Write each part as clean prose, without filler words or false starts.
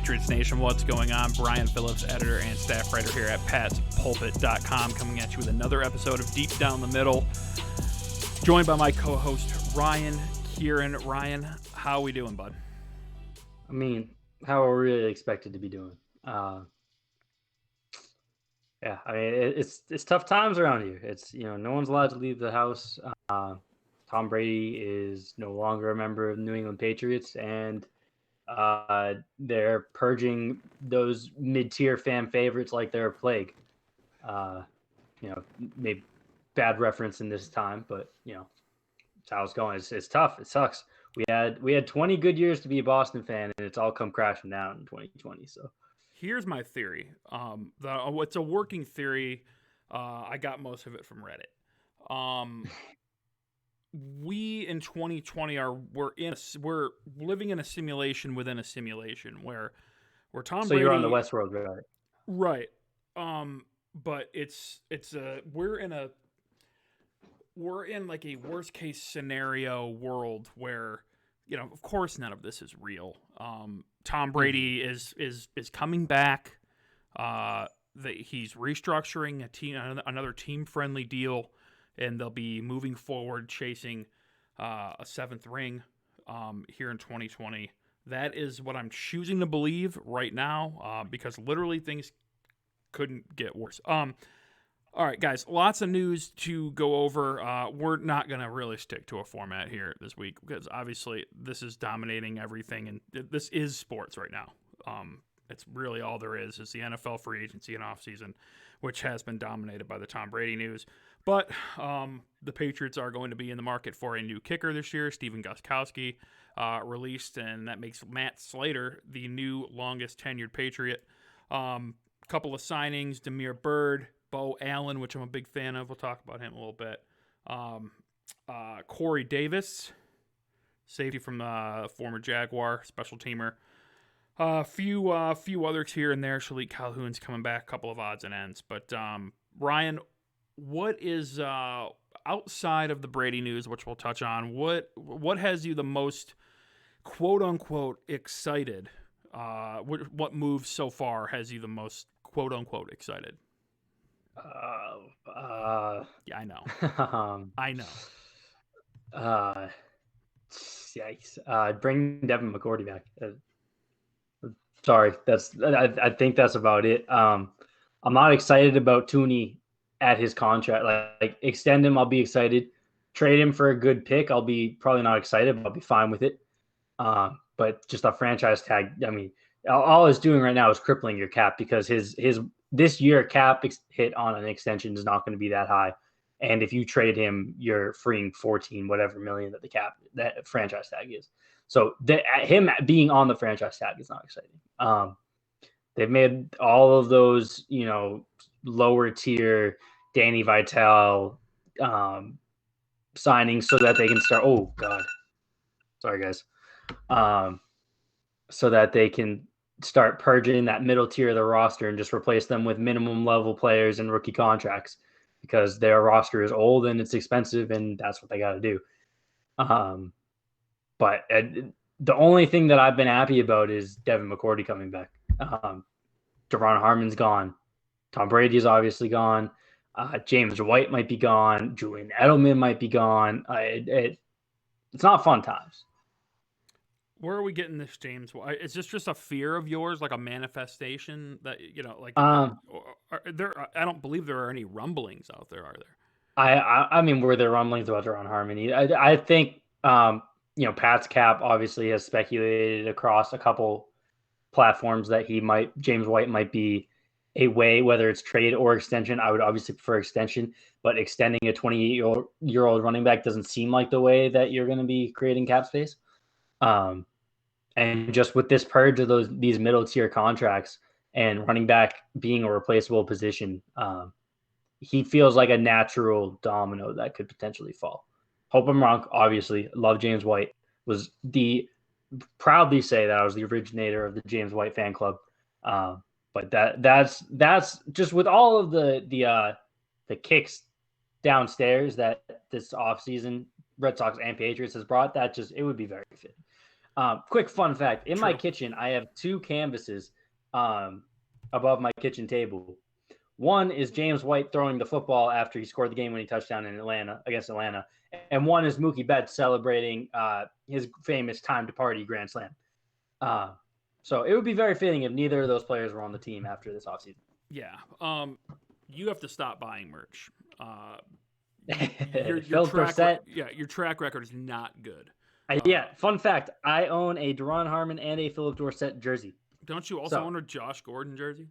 Patriots Nation, what's going on? Brian Phillips, editor and staff writer here at patspulpit.com, coming at you with another episode of Deep Down the Middle. Joined by my co-host, Ryan Kieran. Ryan, how are we doing, bud? I mean, how are we really expected to be doing? Yeah, I mean, it's tough times around here. It's, no one's allowed to leave the house. Tom Brady is no longer a member of the New England Patriots, and they're purging those mid-tier fan favorites like they're a plague. Maybe bad reference in this time, but it's how it's going. It's tough. It sucks. We had 20 good years to be a Boston fan, and it's all come crashing down in 2020. So here's my theory. It's a working theory. I got most of it from Reddit. We in 2020 we're living in a simulation within a simulation where Tom Brady. So you're on the Westworld, right? Right. But we're in like a worst case scenario world where, of course none of this is real. Tom Brady is coming back. He's restructuring another team friendly deal, and they'll be moving forward chasing a seventh ring here in 2020. That is what I'm choosing to believe right now, because literally things couldn't get worse. All right, guys, lots of news to go over. We're not going to really stick to a format here this week because obviously this is dominating everything, and this is sports right now. It's really all there is the NFL free agency and offseason, which has been dominated by the Tom Brady news. But the Patriots are going to be in the market for a new kicker this year. Stephen Gostkowski released, and that makes Matt Slater the new longest tenured Patriot. Couple of signings, Damiere Byrd, Bo Allen, which I'm a big fan of. We'll talk about him a little bit. Corey Davis, safety from the former Jaguar, special teamer. A few others here and there. Shalik Calhoun's coming back, a couple of odds and ends. But Ryan, what is outside of the Brady news, which we'll touch on? What has you the most quote unquote excited? What moves so far has you the most quote unquote excited? Yeah, I know. I know. Yikes. Bring Devin McCourty back. Sorry, I think that's about it. I'm not excited about Tooney at his contract. Like extend him, I'll be excited. Trade him for a good pick, I'll be probably not excited, but I'll be fine with it. But just a franchise tag, I mean, all it's doing right now is crippling your cap because his this year cap hit on an extension is not going to be that high. And if you trade him, you're freeing 14 whatever million that franchise tag is. So him being on the franchise tag is not exciting. They've made all of those, lower tier Danny Vitale signings so that they can start. Oh God, sorry guys. So that they can start purging that middle tier of the roster and just replace them with minimum level players and rookie contracts because their roster is old and it's expensive and that's what they got to do. But the only thing that I've been happy about is Devin McCourty coming back. Deron Harmon's gone. Tom Brady's obviously gone. James White might be gone. Julian Edelman might be gone. It's not fun times. Where are we getting this, James? Is this just a fear of yours, like a manifestation that I don't believe there are any rumblings out there, are there? I mean, were there rumblings about Deron Harmon? I think Pat's cap obviously has speculated across a couple platforms that James White might be a way, whether it's trade or extension. I would obviously prefer extension, but extending a 28-year-old running back doesn't seem like the way that you're going to be creating cap space. And just with this purge of these middle tier contracts and running back being a replaceable position, he feels like a natural domino that could potentially fall. Hope I'm wrong. Obviously, love James White. Proudly say that I was the originator of the James White fan club. But that's just with all of the kicks downstairs that this offseason Red Sox and Patriots has brought. It would be very fitting. Quick fun fact: in my True. kitchen, I have 2 canvases above my kitchen table. One is James White throwing the football after he scored the game-winning touchdown in Atlanta against Atlanta, and one is Mookie Betts celebrating his famous time to party grand slam. So it would be very fitting if neither of those players were on the team after this offseason. Yeah. You have to stop buying merch. Your Phil Dorsett. your track record is not good. Yeah, fun fact: I own a Duron Harmon and a Philip Dorsett jersey. Don't you also own a Josh Gordon jersey?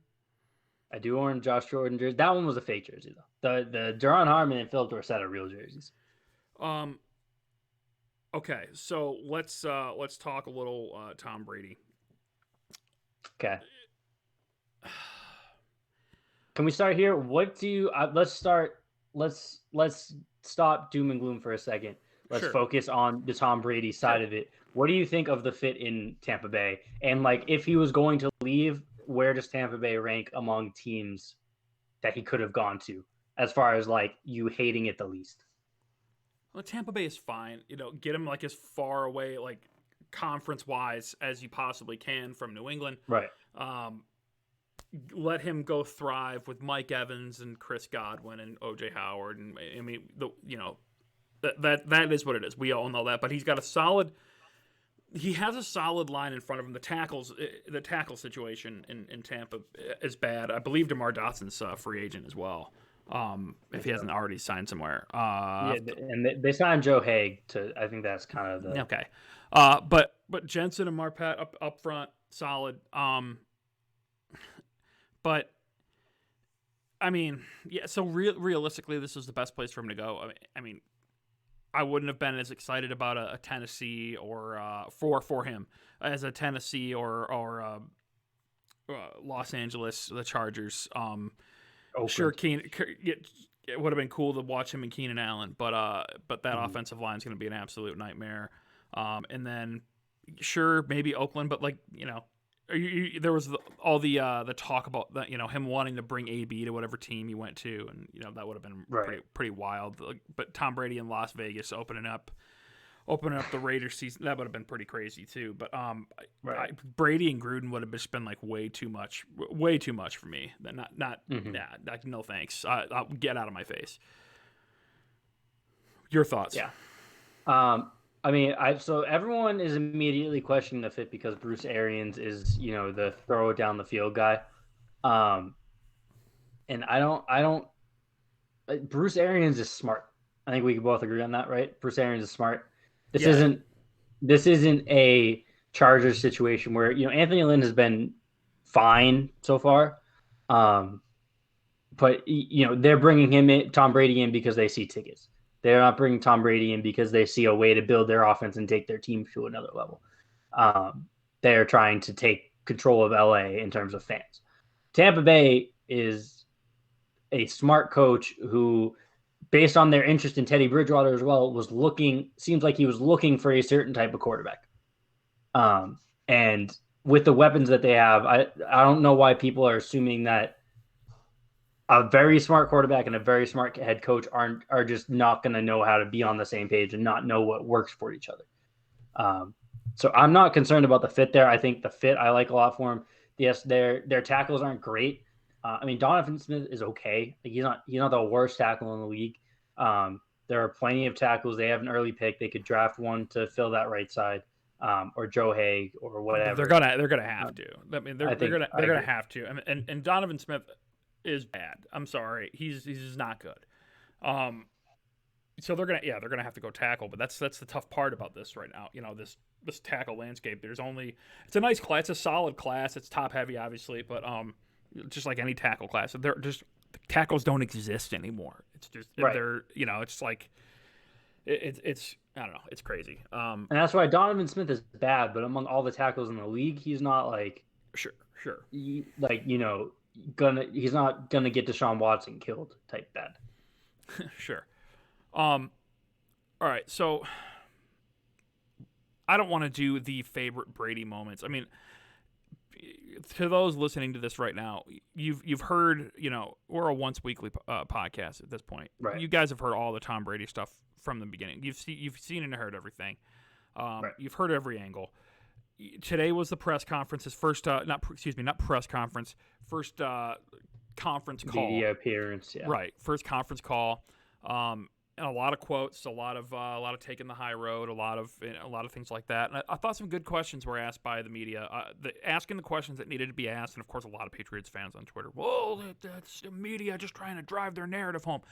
I do own Josh Jordan jersey. That one was a fake jersey though. The Duron Harmon and Philip Dorsett are real jerseys. Okay, so let's talk a little Tom Brady. Okay. Can we start here? What do you? Let's start. Let's stop doom and gloom for a second. Let's focus on the Tom Brady side of it. What do you think of the fit in Tampa Bay? And like, if he was going to leave, where does Tampa Bay rank among teams that he could have gone to, as far as like you hating it the least? Well, Tampa Bay is fine. Get him like as far away, like conference wise, as you possibly can from New England. Right. Let him go thrive with Mike Evans and Chris Godwin and OJ Howard, and I mean, that is what it is. We all know that, but he's got he has a solid line in front of him. The tackle situation in Tampa is bad. I believe DeMar Dotson's a free agent as well, if he hasn't already signed somewhere. And they signed Joe Haig to. I think that's kind of the okay. But Jensen and Marpet up front, solid. But I mean, yeah. So realistically, this is the best place for him to go. I mean, I wouldn't have been as excited about a Tennessee or for him as a Tennessee or Los Angeles, the Chargers. Sure, it would have been cool to watch him and Keenan Allen, but that offensive line is going to be an absolute nightmare. And then sure, maybe Oakland, but like there was all the talk about that, him wanting to bring AB to whatever team he went to, and that would have been pretty wild. But Tom Brady in Las Vegas opening up the Raiders season, that would have been pretty crazy too. But Brady and Gruden would have just been like way too much for me. No thanks. I'll get out of my face. Your thoughts? Yeah. I mean, so everyone is immediately questioning the fit because Bruce Arians is, the throw it down the field guy. And I don't. Bruce Arians is smart. I think we can both agree on that, right? Bruce Arians is smart. This isn't a Chargers situation where Anthony Lynn has been fine so far, but they're bringing him in, Tom Brady in, because they see tickets. They're not bringing Tom Brady in because they see a way to build their offense and take their team to another level. They're trying to take control of LA in terms of fans. Tampa Bay is a smart coach who, based on their interest in Teddy Bridgewater as well, seems like he was looking for a certain type of quarterback. And with the weapons that they have, I don't know why people are assuming that a very smart quarterback and a very smart head coach are just not going to know how to be on the same page and not know what works for each other. So I'm not concerned about the fit there. I think the fit I like a lot for him. Yes, their tackles aren't great. I mean, Donovan Smith is okay. Like, he's not the worst tackle in the league. There are plenty of tackles. They have an early pick. They could draft one to fill that right side, or Joe Haig or whatever. They're gonna have to. I mean, they're gonna have to. And Donovan Smith is bad. I'm sorry, he's just not good. So they're gonna have to go tackle. But that's the tough part about this right now. This tackle landscape. It's a nice class. It's a solid class. It's top heavy, obviously, but just like any tackle class, the tackles don't exist anymore. It's just they're it's like it's I don't know. It's crazy. And that's why Donovan Smith is bad. But among all the tackles in the league, he's not like sure. He's not gonna get Deshaun Watson killed type bad. Sure. All right. So I don't want to do the favorite Brady moments. I mean, to those listening to this right now, you've heard, we're a once weekly podcast at this point. Right. You guys have heard all the Tom Brady stuff from the beginning. You've seen and heard everything. You've heard every angle. today was the press conference. His first, not press conference, first conference call. Media appearance, yeah. Right, first conference call. And a lot of quotes, a lot of taking the high road, a lot of things like that. And I thought some good questions were asked by the media, asking the questions that needed to be asked. And of course, a lot of Patriots fans on Twitter, "Whoa, that's the media just trying to drive their narrative home."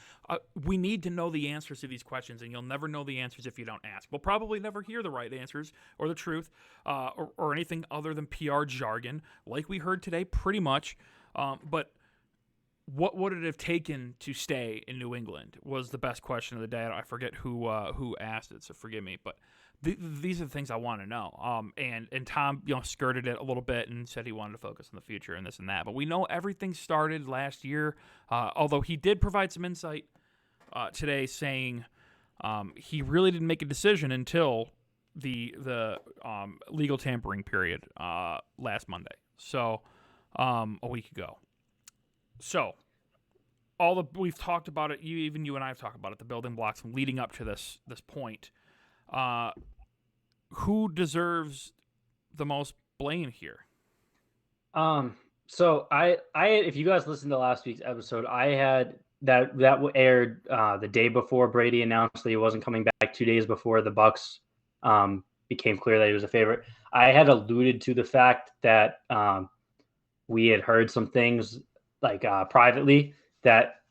We need to know the answers to these questions, and you'll never know the answers if you don't ask. We'll probably never hear the right answers or the truth, or anything other than PR jargon, like we heard today, pretty much. But what would it have taken to stay in New England was the best question of the day. I forget who asked it, so forgive me. But these are the things I want to know. And Tom, skirted it a little bit and said he wanted to focus on the future and this and that. But we know everything started last year. Although he did provide some insight today, saying he really didn't make a decision until the legal tampering period last Monday. So a week ago. So, we've talked about it. Even you and I have talked about it. The building blocks leading up to this point. Who deserves the most blame here? So I if you guys listened to last week's episode, I had that aired the day before Brady announced that he wasn't coming back. 2 days before the Bucks became clear that he was a favorite. I had alluded to the fact that we had heard some things like privately that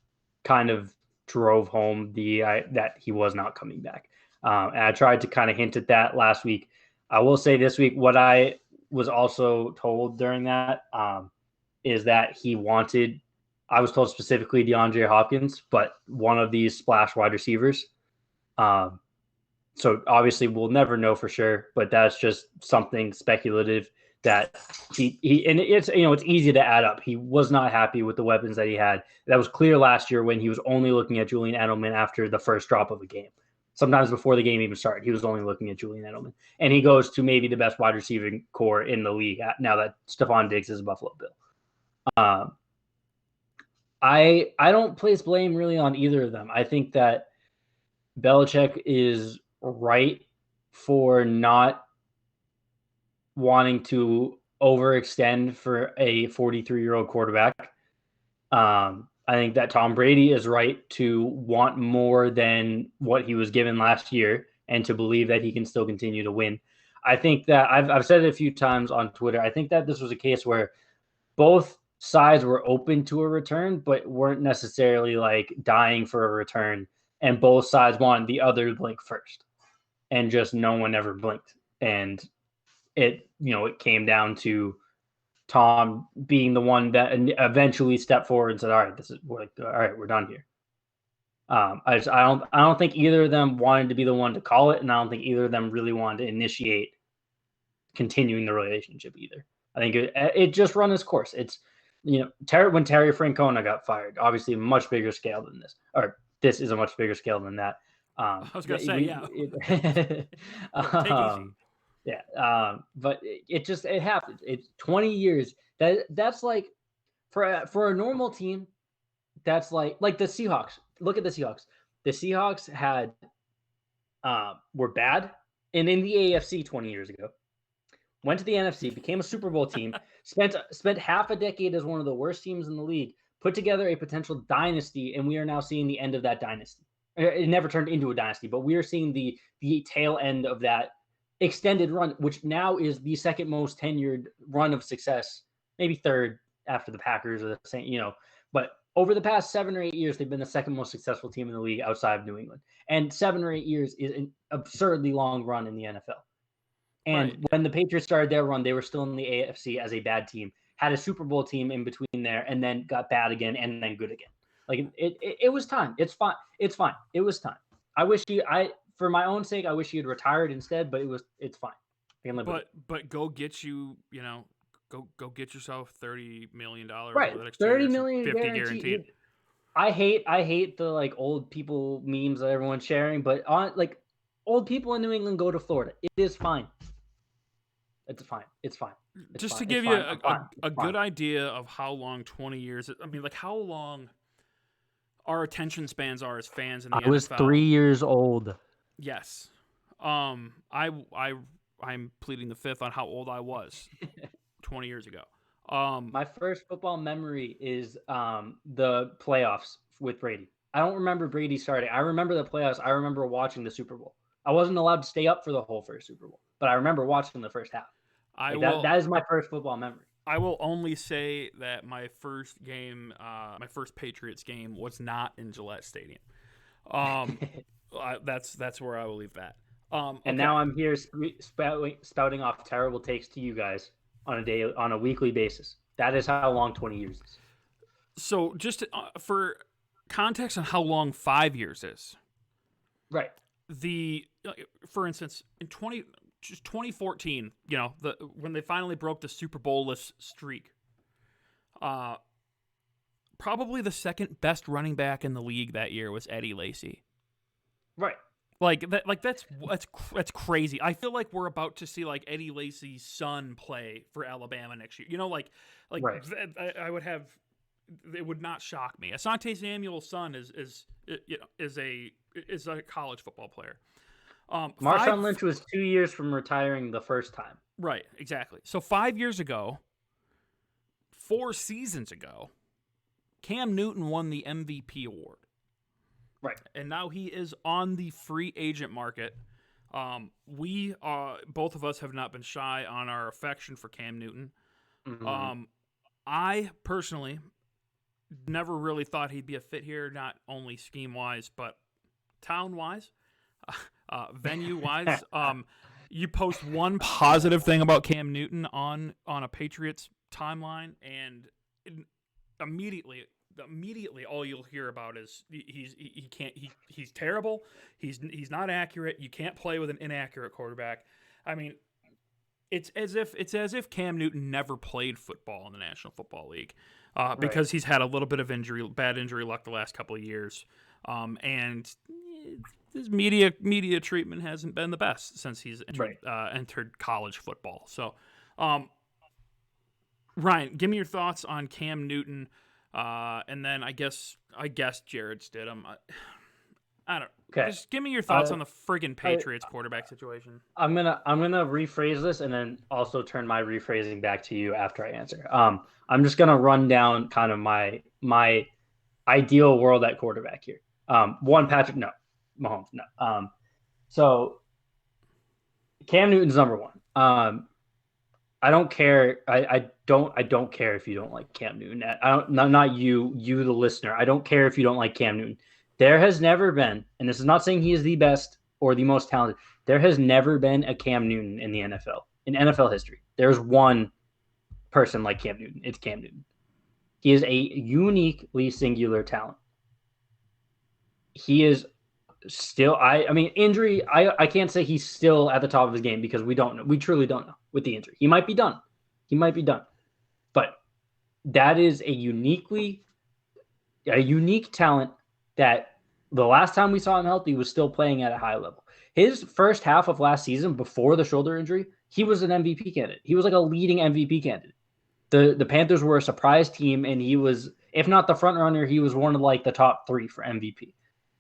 kind of drove home that he was not coming back. And I tried to kind of hint at that last week. I will say this week, what I was also told during that is that I was told specifically DeAndre Hopkins, but one of these splash wide receivers. So obviously we'll never know for sure, but that's just something speculative that he and it's easy to add up. He was not happy with the weapons that he had. That was clear last year when he was only looking at Julian Edelman after the first drop of a game. Sometimes before the game even started, he was only looking at Julian Edelman. And he goes to maybe the best wide receiving core in the league now that Stephon Diggs is a Buffalo Bill. I don't place blame really on either of them. I think that Belichick is right for not wanting to overextend for a 43-year-old quarterback. I think that Tom Brady is right to want more than what he was given last year and to believe that he can still continue to win. I think that I've said it a few times on Twitter. I think that this was a case where both sides were open to a return, but weren't necessarily like dying for a return. And both sides wanted the other to blink first. And just no one ever blinked. And it came down to Tom being the one that eventually stepped forward and said, "All right, we're done here." I don't think either of them wanted to be the one to call it, and I don't think either of them really wanted to initiate continuing the relationship either. I think it just run its course. It's when Terry Francona got fired, obviously a much bigger scale than this, or this is a much bigger scale than that. I was gonna say, yeah. Take easy. Yeah, but it happens. It's 20 years. That's like for a normal team. That's like the Seahawks. Look at the Seahawks. The Seahawks were bad, and in the AFC 20 years ago, went to the NFC, became a Super Bowl team, spent half a decade as one of the worst teams in the league, put together a potential dynasty, and we are now seeing the end of that dynasty. It never turned into a dynasty, but we are seeing the tail end of that extended run, which now is the second most tenured run of success, maybe third after the Packers or the same, but over the past 7 or 8 years, they've been the second most successful team in the league outside of New England. And 7 or 8 years is an absurdly long run in the NFL. And when the Patriots started their run, they were still in the AFC as a bad team, had a Super Bowl team in between there, and then got bad again and then good again. Like it was time. It's fine. It's fine. It was time. For my own sake, I wish he had retired instead, but it's fine. But go get go get yourself $30 million right. over the next 30 million 50 guaranteed. I hate the like old people memes that everyone's sharing, but old people in New England go to Florida. It is fine. It's fine. It's fine. Just to give you a good idea of how long 20 years. I mean, like how long our attention spans are as fans in the NFL. I was 3 years old. Yes. I I'm pleading the fifth on how old I was 20 years ago. Um, My first football memory is the playoffs with Brady. I don't remember Brady starting. I remember the playoffs. I remember watching the Super Bowl. I wasn't allowed to stay up for the whole first Super Bowl, but I remember watching the first half. I Like that. will That is my first football memory. I will only say that my first game, my first Patriots game, was not in Gillette Stadium. Um, that's where I will leave that. And Okay, now I'm here spouting off terrible takes to you guys on a weekly basis. That is how long 20 years is. so just for context on how long 5 years is, Right. the for instance in 2014, when they finally broke the Super Bowl-less streak, uh, probably the second best running back in the league that year was Eddie Lacy. Right. That's crazy. I feel like we're about to see like Eddie Lacy's son play for Alabama next year. Right. I would have. It would not shock me. Asante Samuel's son is a college football player. Marshawn Lynch was 2 years from retiring the first time. Right, exactly. So 5 years ago, 4 seasons ago, Cam Newton won the MVP award. Right. And now he is on the free agent market. We both of us have not been shy on our affection for Cam Newton. Mm-hmm. I personally never really thought he'd be a fit here, not only scheme wise, but town wise, venue wise. You post one positive thing about Cam Newton on a Patriots timeline, and immediately all you'll hear about is he's terrible. He's not accurate. You can't play with an inaccurate quarterback. I mean, it's as if Cam Newton never played football in the National Football League, because he's had a little bit of bad injury luck the last couple of years, and his media treatment hasn't been the best since he's entered college football. So, Ryan, give me your thoughts on Cam Newton. And then I guess Jared's did him. I don't. Okay. Just give me your thoughts on the friggin' Patriots quarterback situation. I'm gonna rephrase this and then also turn my rephrasing back to you after I answer. I'm just gonna run down kind of my ideal world at quarterback here. Patrick, no, Mahomes, no. So Cam Newton's number one. I don't care. I don't care if you don't like Cam Newton. Not you, the listener. I don't care if you don't like Cam Newton. There has never been, and this is not saying he is the best or the most talented. There has never been a Cam Newton in the NFL, in NFL history. There's one person like Cam Newton. It's Cam Newton. He is a uniquely singular talent. He is still, I mean, injury, I can't say he's still at the top of his game because we don't know. We truly don't know with the injury. He might be done. But that is a unique talent that the last time we saw him healthy was still playing at a high level. His first half of last season before the shoulder injury, he was an MVP candidate. He was like a leading MVP candidate. The Panthers were a surprise team, and he was, if not the front runner, he was one of like the top 3 for MVP.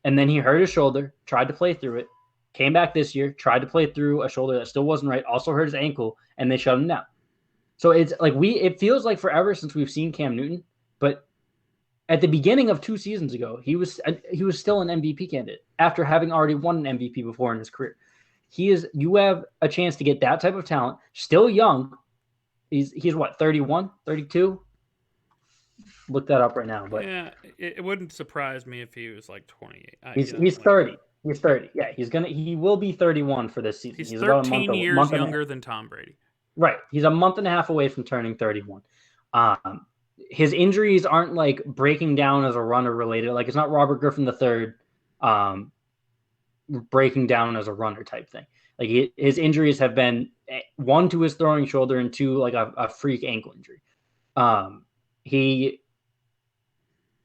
And then he hurt his shoulder, tried to play through it, came back this year, tried to play through a shoulder that still wasn't right, also hurt his ankle, and they shut him down. So it's like it feels like forever since we've seen Cam Newton, but at the beginning of 2 seasons ago, he was still an MVP candidate after having already won an MVP before in his career. You have a chance to get that type of talent, still young. He's what, 31, 32? Look that up right now. But yeah, it wouldn't surprise me if he was like 28. He's 30. He's 30. Yeah, he will be 31 for this season. He's 13 about a month, years younger than Tom Brady. Right. He's a month and a half away from turning 31. His injuries aren't like breaking down as a runner related. Like it's not Robert Griffin III breaking down as a runner type thing. Like his injuries have been 1 to his throwing shoulder and 2 like a freak ankle injury.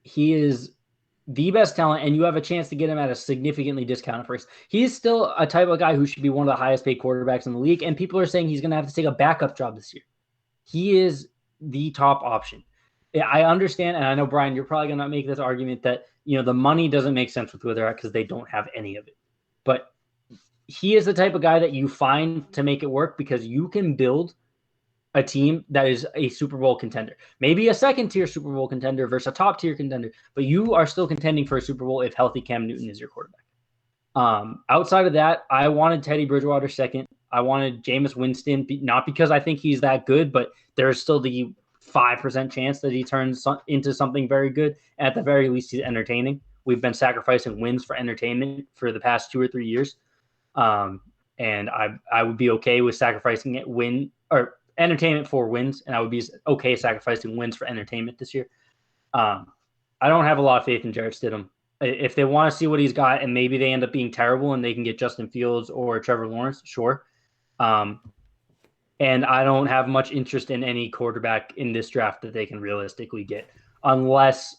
He is the best talent, and you have a chance to get him at a significantly discounted price. He is still a type of guy who should be one of the highest paid quarterbacks in the league, and people are saying he's going to have to take a backup job this year. He is the top option. I understand, and I know, Brian, you're probably going to make this argument that the money doesn't make sense with where they're at because they don't have any of it. But he is the type of guy that you find to make it work because you can build a team that is a Super Bowl contender. Maybe a second tier Super Bowl contender versus a top tier contender, but you are still contending for a Super Bowl if healthy Cam Newton is your quarterback. Outside of that, I wanted Teddy Bridgewater second. I wanted Jameis Winston, not because I think he's that good, but there's still the 5% chance that he turns into something very good. At the very least, he's entertaining. We've been sacrificing wins for entertainment for the past 2 or 3 years. And I would be okay with sacrificing it or entertainment for wins, and I would be okay sacrificing wins for entertainment this year. I don't have a lot of faith in Jarrett Stidham. If they want to see what he's got and maybe they end up being terrible and they can get Justin Fields or Trevor Lawrence, sure. And I don't have much interest in any quarterback in this draft that they can realistically get unless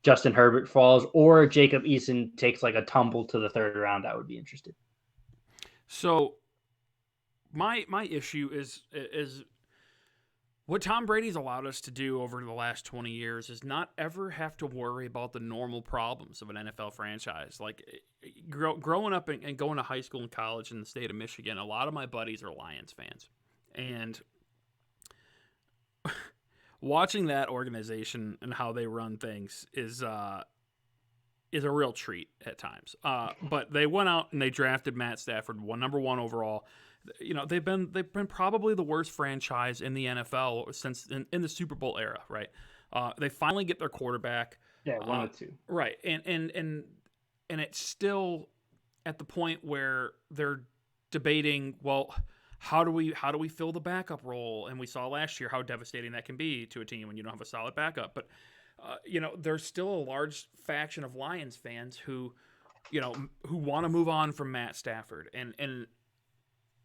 Justin Herbert falls or Jacob Eason takes like a tumble to the 3rd round. I would be interested. So my issue is what Tom Brady's allowed us to do over the last 20 years is not ever have to worry about the normal problems of an NFL franchise. Like growing up and going to high school and college in the state of Michigan, a lot of my buddies are Lions fans. And watching that organization and how they run things is a real treat at times. But they went out and they drafted Matt Stafford, number 1 overall. You know, they've been probably the worst franchise in the NFL since in the Super Bowl era, right? They finally get their quarterback. Yeah, 1 or 2. Right. And it's still at the point where they're debating, well, how do we fill the backup role? And we saw last year how devastating that can be to a team when you don't have a solid backup. But you know, there's still a large faction of Lions fans who want to move on from Matt Stafford. And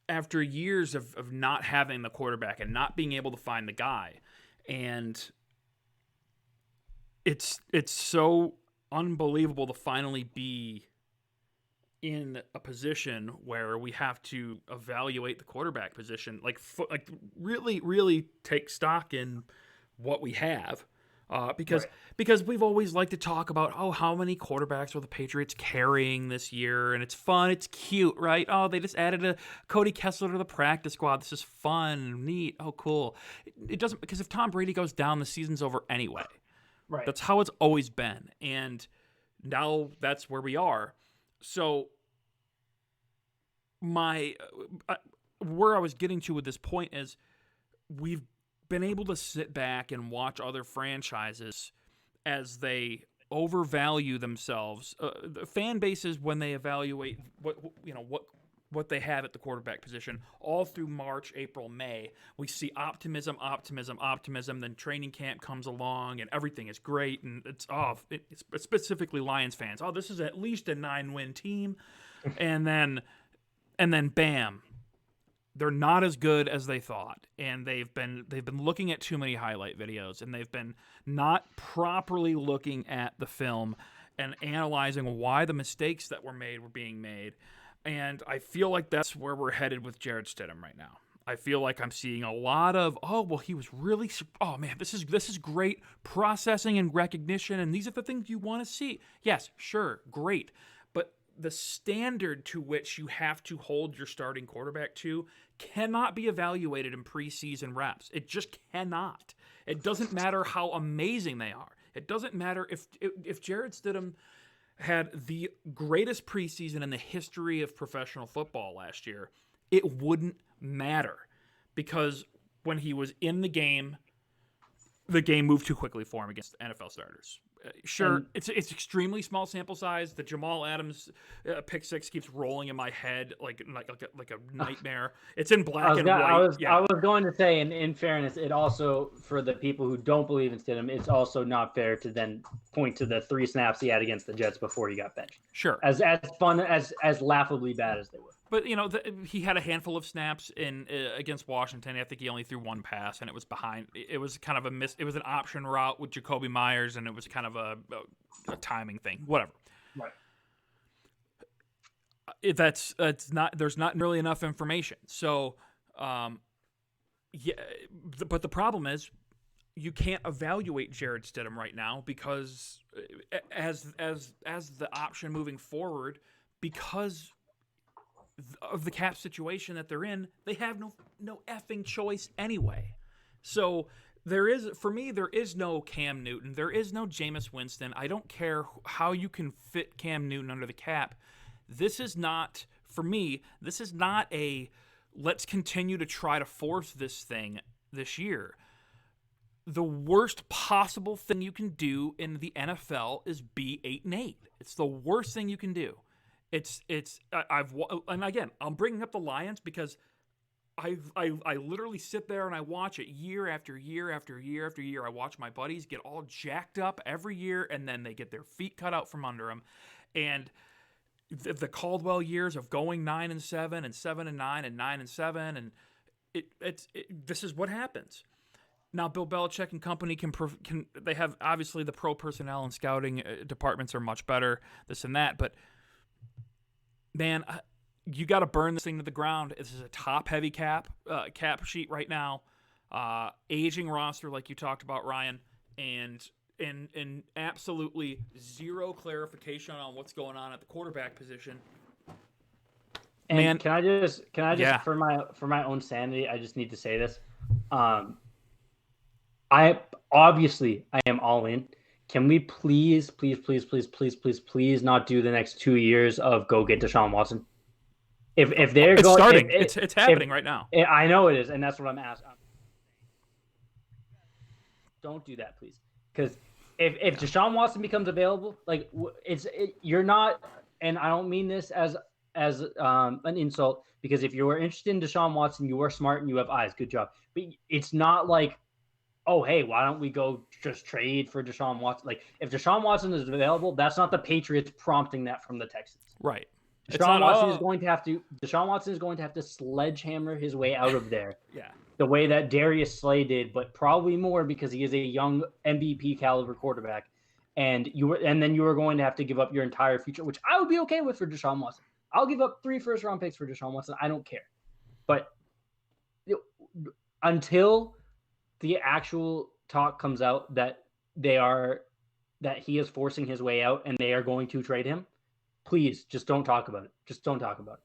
after years of not having the quarterback and not being able to find the guy, and it's so unbelievable to finally be in a position where we have to evaluate the quarterback position, like really take stock in what we have. Because we've always liked to talk about, how many quarterbacks are the Patriots carrying this year, and it's fun, it's cute, right? Oh, they just added a Cody Kessler to the practice squad. This is fun, neat, cool. It doesn't, because if Tom Brady goes down, the season's over anyway. Right. That's how it's always been, and now that's where we are. So where I was getting to with this point is we've been able to sit back and watch other franchises as they overvalue themselves. The fan bases, when they evaluate what they have at the quarterback position, all through March, April, May, we see optimism. Then training camp comes along and everything is great, and it's specifically Lions fans. This is at least a 9-win team, and then bam. They're not as good as they thought, and they've been looking at too many highlight videos, and they've been not properly looking at the film and analyzing why the mistakes that were being made. And I feel like that's where we're headed with Jarrett Stidham right now. I feel like I'm seeing a lot of, he was really, this is great processing and recognition, and these are the things you want to see. Yes, sure, great. But the standard to which you have to hold your starting quarterback to cannot be evaluated in preseason reps. It just cannot. It doesn't matter how amazing they are. It doesn't matter if Jarrett Stidham had the greatest preseason in the history of professional football last year, it wouldn't matter, because when he was in the game moved too quickly for him against NFL starters. Sure, it's extremely small sample size. The Jamal Adams pick six keeps rolling in my head like a nightmare. It's in black and white. I was going to say, in fairness, it also, for the people who don't believe in Stidham, it's also not fair to then point to the 3 snaps he had against the Jets before he got benched. Sure, as fun as laughably bad as they were. But he had a handful of snaps in against Washington. I think he only threw 1 pass, and it was behind. It was kind of a miss. It was an option route with Jacoby Myers, and it was kind of a timing thing. Whatever. Right. That's not. There's not nearly enough information. So, yeah. But the problem is, you can't evaluate Jarrett Stidham right now because as the option moving forward, because of the cap situation that they're in, they have no effing choice anyway. So for me there is no Cam Newton, there is no Jameis Winston. I don't care how you can fit Cam Newton under the cap. This is not for me. This is not a let's continue to try to force this thing this year. The worst possible thing you can do in the NFL is be 8-8. It's the worst thing you can do. And again, I'm bringing up the Lions because I literally sit there and I watch it year after year after year after year. I watch my buddies get all jacked up every year, and then they get their feet cut out from under them. And the Caldwell years of going 9-7 and 7-9 and 9-7, and this is what happens. Now, Bill Belichick and company can they have obviously the pro personnel and scouting departments are much better, this and that, but man, you got to burn this thing to the ground. This is a top-heavy cap sheet right now, aging roster like you talked about, Ryan, and absolutely zero clarification on what's going on at the quarterback position. And man, can I just yeah. for my own sanity, I just need to say this. I am all in. Can we please not do the next 2 years of go get Deshaun Watson? If they're it's going, starting, it's happening right now. I know it is, and that's what I'm asking. Don't do that, please, because if Deshaun Watson becomes available, like you're not, and I don't mean this as an insult, because if you were interested in Deshaun Watson, you are smart and you have eyes. Good job, but it's not like, oh, hey, why don't we go just trade for Deshaun Watson? Like, if Deshaun Watson is available, that's not the Patriots prompting that from the Texans. Right. Deshaun Watson is going to have to sledgehammer his way out of there. Yeah. The way that Darius Slay did, but probably more because he is a young MVP caliber quarterback. And then you were going to have to give up your entire future, which I would be okay with for Deshaun Watson. I'll give up 3 first-round picks for Deshaun Watson. I don't care. But until the actual talk comes out that he is forcing his way out and they are going to trade him, please just don't talk about it. Just don't talk about it.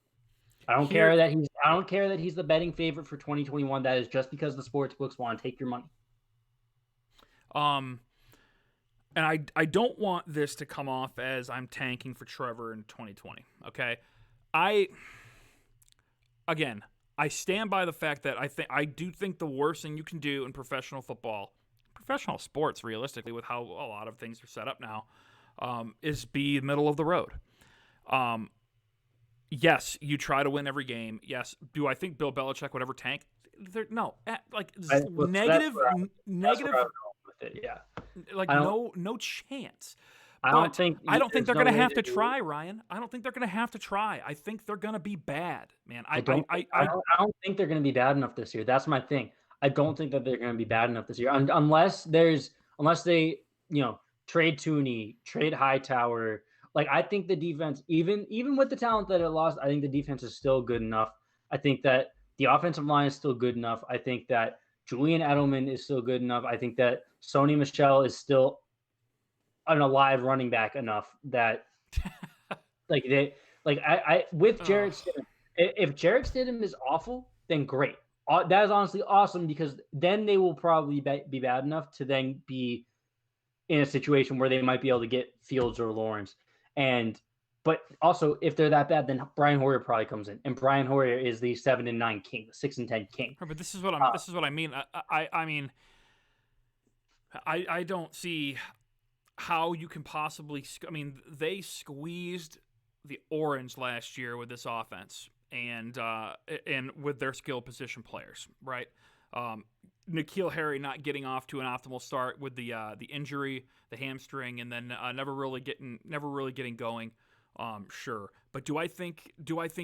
I don't care that he's the betting favorite for 2021. That is just because the sports books want to take your money. And I don't want this to come off as I'm tanking for Trevor in 2020. Okay, I stand by the fact that I do think the worst thing you can do in professional football, professional sports, realistically, with how a lot of things are set up now, is be middle of the road. Yes, you try to win every game. Yes. Do I think Bill Belichick would ever tank? No. Negative. With it, yeah. Like no chance. I don't think they're going to have to try, Ryan. I don't think they're going to have to try. I think they're going to be bad, man. I don't think they're going to be bad enough this year. That's my thing. I don't think that they're going to be bad enough this year unless they trade Tooney, trade Hightower. Like, I think the defense, even with the talent that it lost, I think the defense is still good enough. I think that the offensive line is still good enough. I think that Julian Edelman is still good enough. I think that Sony Michel is still an alive running back enough that with Jarrett Stidham, if Jarrett Stidham is awful, then great. That is honestly awesome, because then they will probably be bad enough to then be in a situation where they might be able to get Fields or Lawrence. But also, if they're that bad, then Brian Hoyer probably comes in, and Brian Hoyer is the 7-9 king, the 6-10 king. But this is what I mean. I mean, I don't see how you can possibly. I mean, they squeezed the orange last year with this offense, and with their skill position players, right? N'Keal Harry not getting off to an optimal start with the injury, the hamstring, and then never really getting going. Sure, but do I think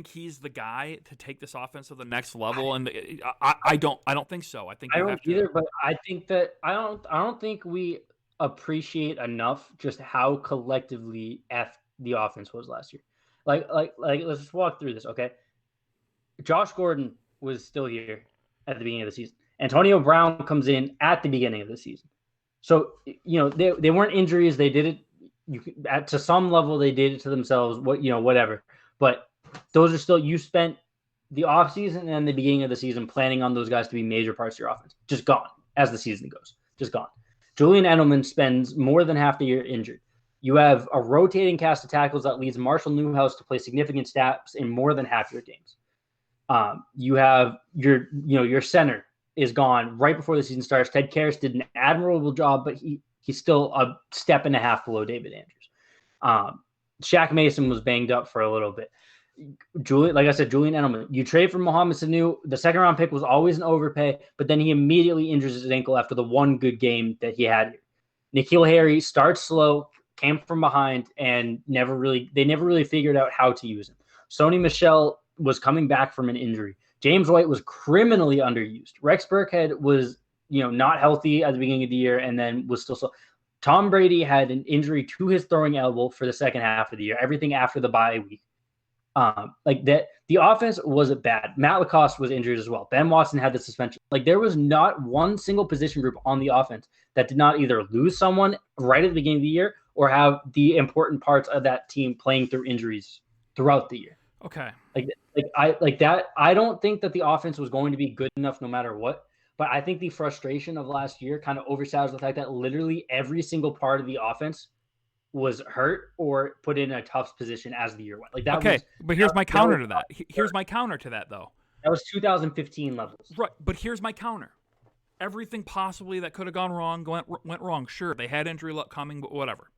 he's the guy to take this offense to the next level? And I don't think so. I think I don't either. But I think that I don't think we appreciate enough just how collectively the offense was last year. Like let's just walk through this, okay? Josh Gordon was still here at the beginning of the season. Antonio Brown comes in at the beginning of the season. So, they weren't injuries. They did it to some level. They did it to themselves, whatever. But those are still, you spent the offseason and the beginning of the season planning on those guys to be major parts of your offense. Just gone as the season goes. Just gone. Julian Edelman spends more than half the year injured. You have a rotating cast of tackles that leads Marshall Newhouse to play significant snaps in more than half your games. You have your center is gone right before the season starts. Ted Karras did an admirable job, but he's still a step and a half below David Andrews. Shaq Mason was banged up for a little bit. Julian Edelman. You trade for Mohamed Sanu. The second round pick was always an overpay, but then he immediately injures his ankle after the one good game that he had. N'Keal Harry starts slow, came from behind, and never really figured out how to use him. Sony Michel was coming back from an injury. James White was criminally underused. Rex Burkhead was, not healthy at the beginning of the year and then was still slow. Tom Brady had an injury to his throwing elbow for the second half of the year, everything after the bye week. The offense wasn't bad. Matt Lacoste was injured as well. Ben Watson had the suspension. There was not one single position group on the offense that did not either lose someone right at the beginning of the year or have the important parts of that team playing through injuries throughout the year. Okay. I don't think that the offense was going to be good enough no matter what. But I think the frustration of last year kind of overshadows the fact that literally every single part of the offense was hurt or put in a tough position as the year went. But here's my counter to that. Here's my counter to that, though. That was 2015 levels. Right, but here's my counter. Everything possibly that could have gone wrong went wrong. Sure, they had injury luck coming, but whatever.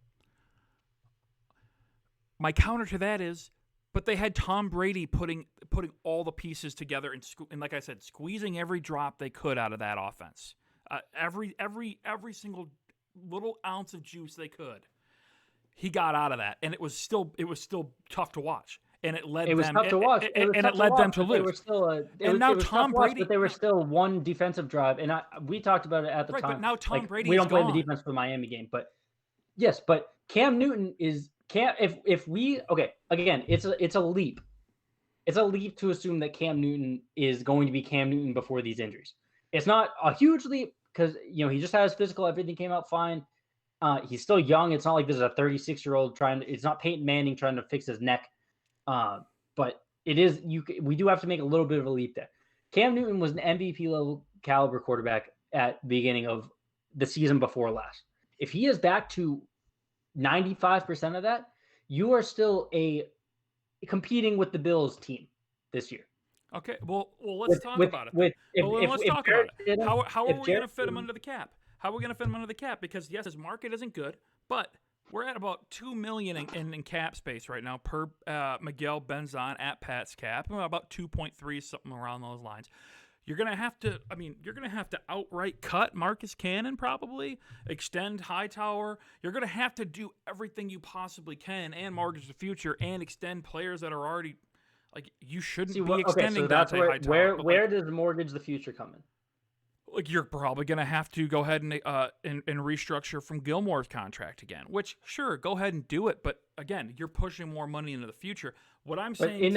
My counter to that is, but they had Tom Brady putting all the pieces together and like I said, squeezing every drop they could out of that offense. Every single little ounce of juice they could. He got out of that, and it was still tough to watch, and it led them. It was tough to watch, and it led them to lose. Tom Brady, but they were still one defensive drive, and we talked about it at the time. But now Tom Brady, we don't blame the defense for the Miami game, but yes, but Cam Newton is again, it's a leap. It's a leap to assume that Cam Newton is going to be Cam Newton before these injuries. It's not a huge leap because he just had his physical, everything came out fine. He's still young. It's not like this is a 36-year-old it's not Peyton Manning trying to fix his neck. But it is, we do have to make a little bit of a leap there. Cam Newton was an MVP level caliber quarterback at the beginning of the season before last. If he is back to 95% of that, you are still competing with the Bills team this year. Okay, well, let's talk about it. Let's talk about it. How are we going to fit him under the cap? How are we going to fit him under the cap? Because yes, his market isn't good, but we're at about $2 million in cap space right now per Miguel Benzon at Pat's cap, about 2.3, something around those lines. You're gonna have to outright cut Marcus Cannon, probably extend Hightower. You're gonna have to do everything you possibly can and mortgage the future and extend players that are already you shouldn't be extending. So that's where does mortgage the future come in? You're probably going to have to go ahead and restructure from Gilmore's contract again, which, sure, go ahead and do it. But, again, you're pushing more money into the future. What I'm saying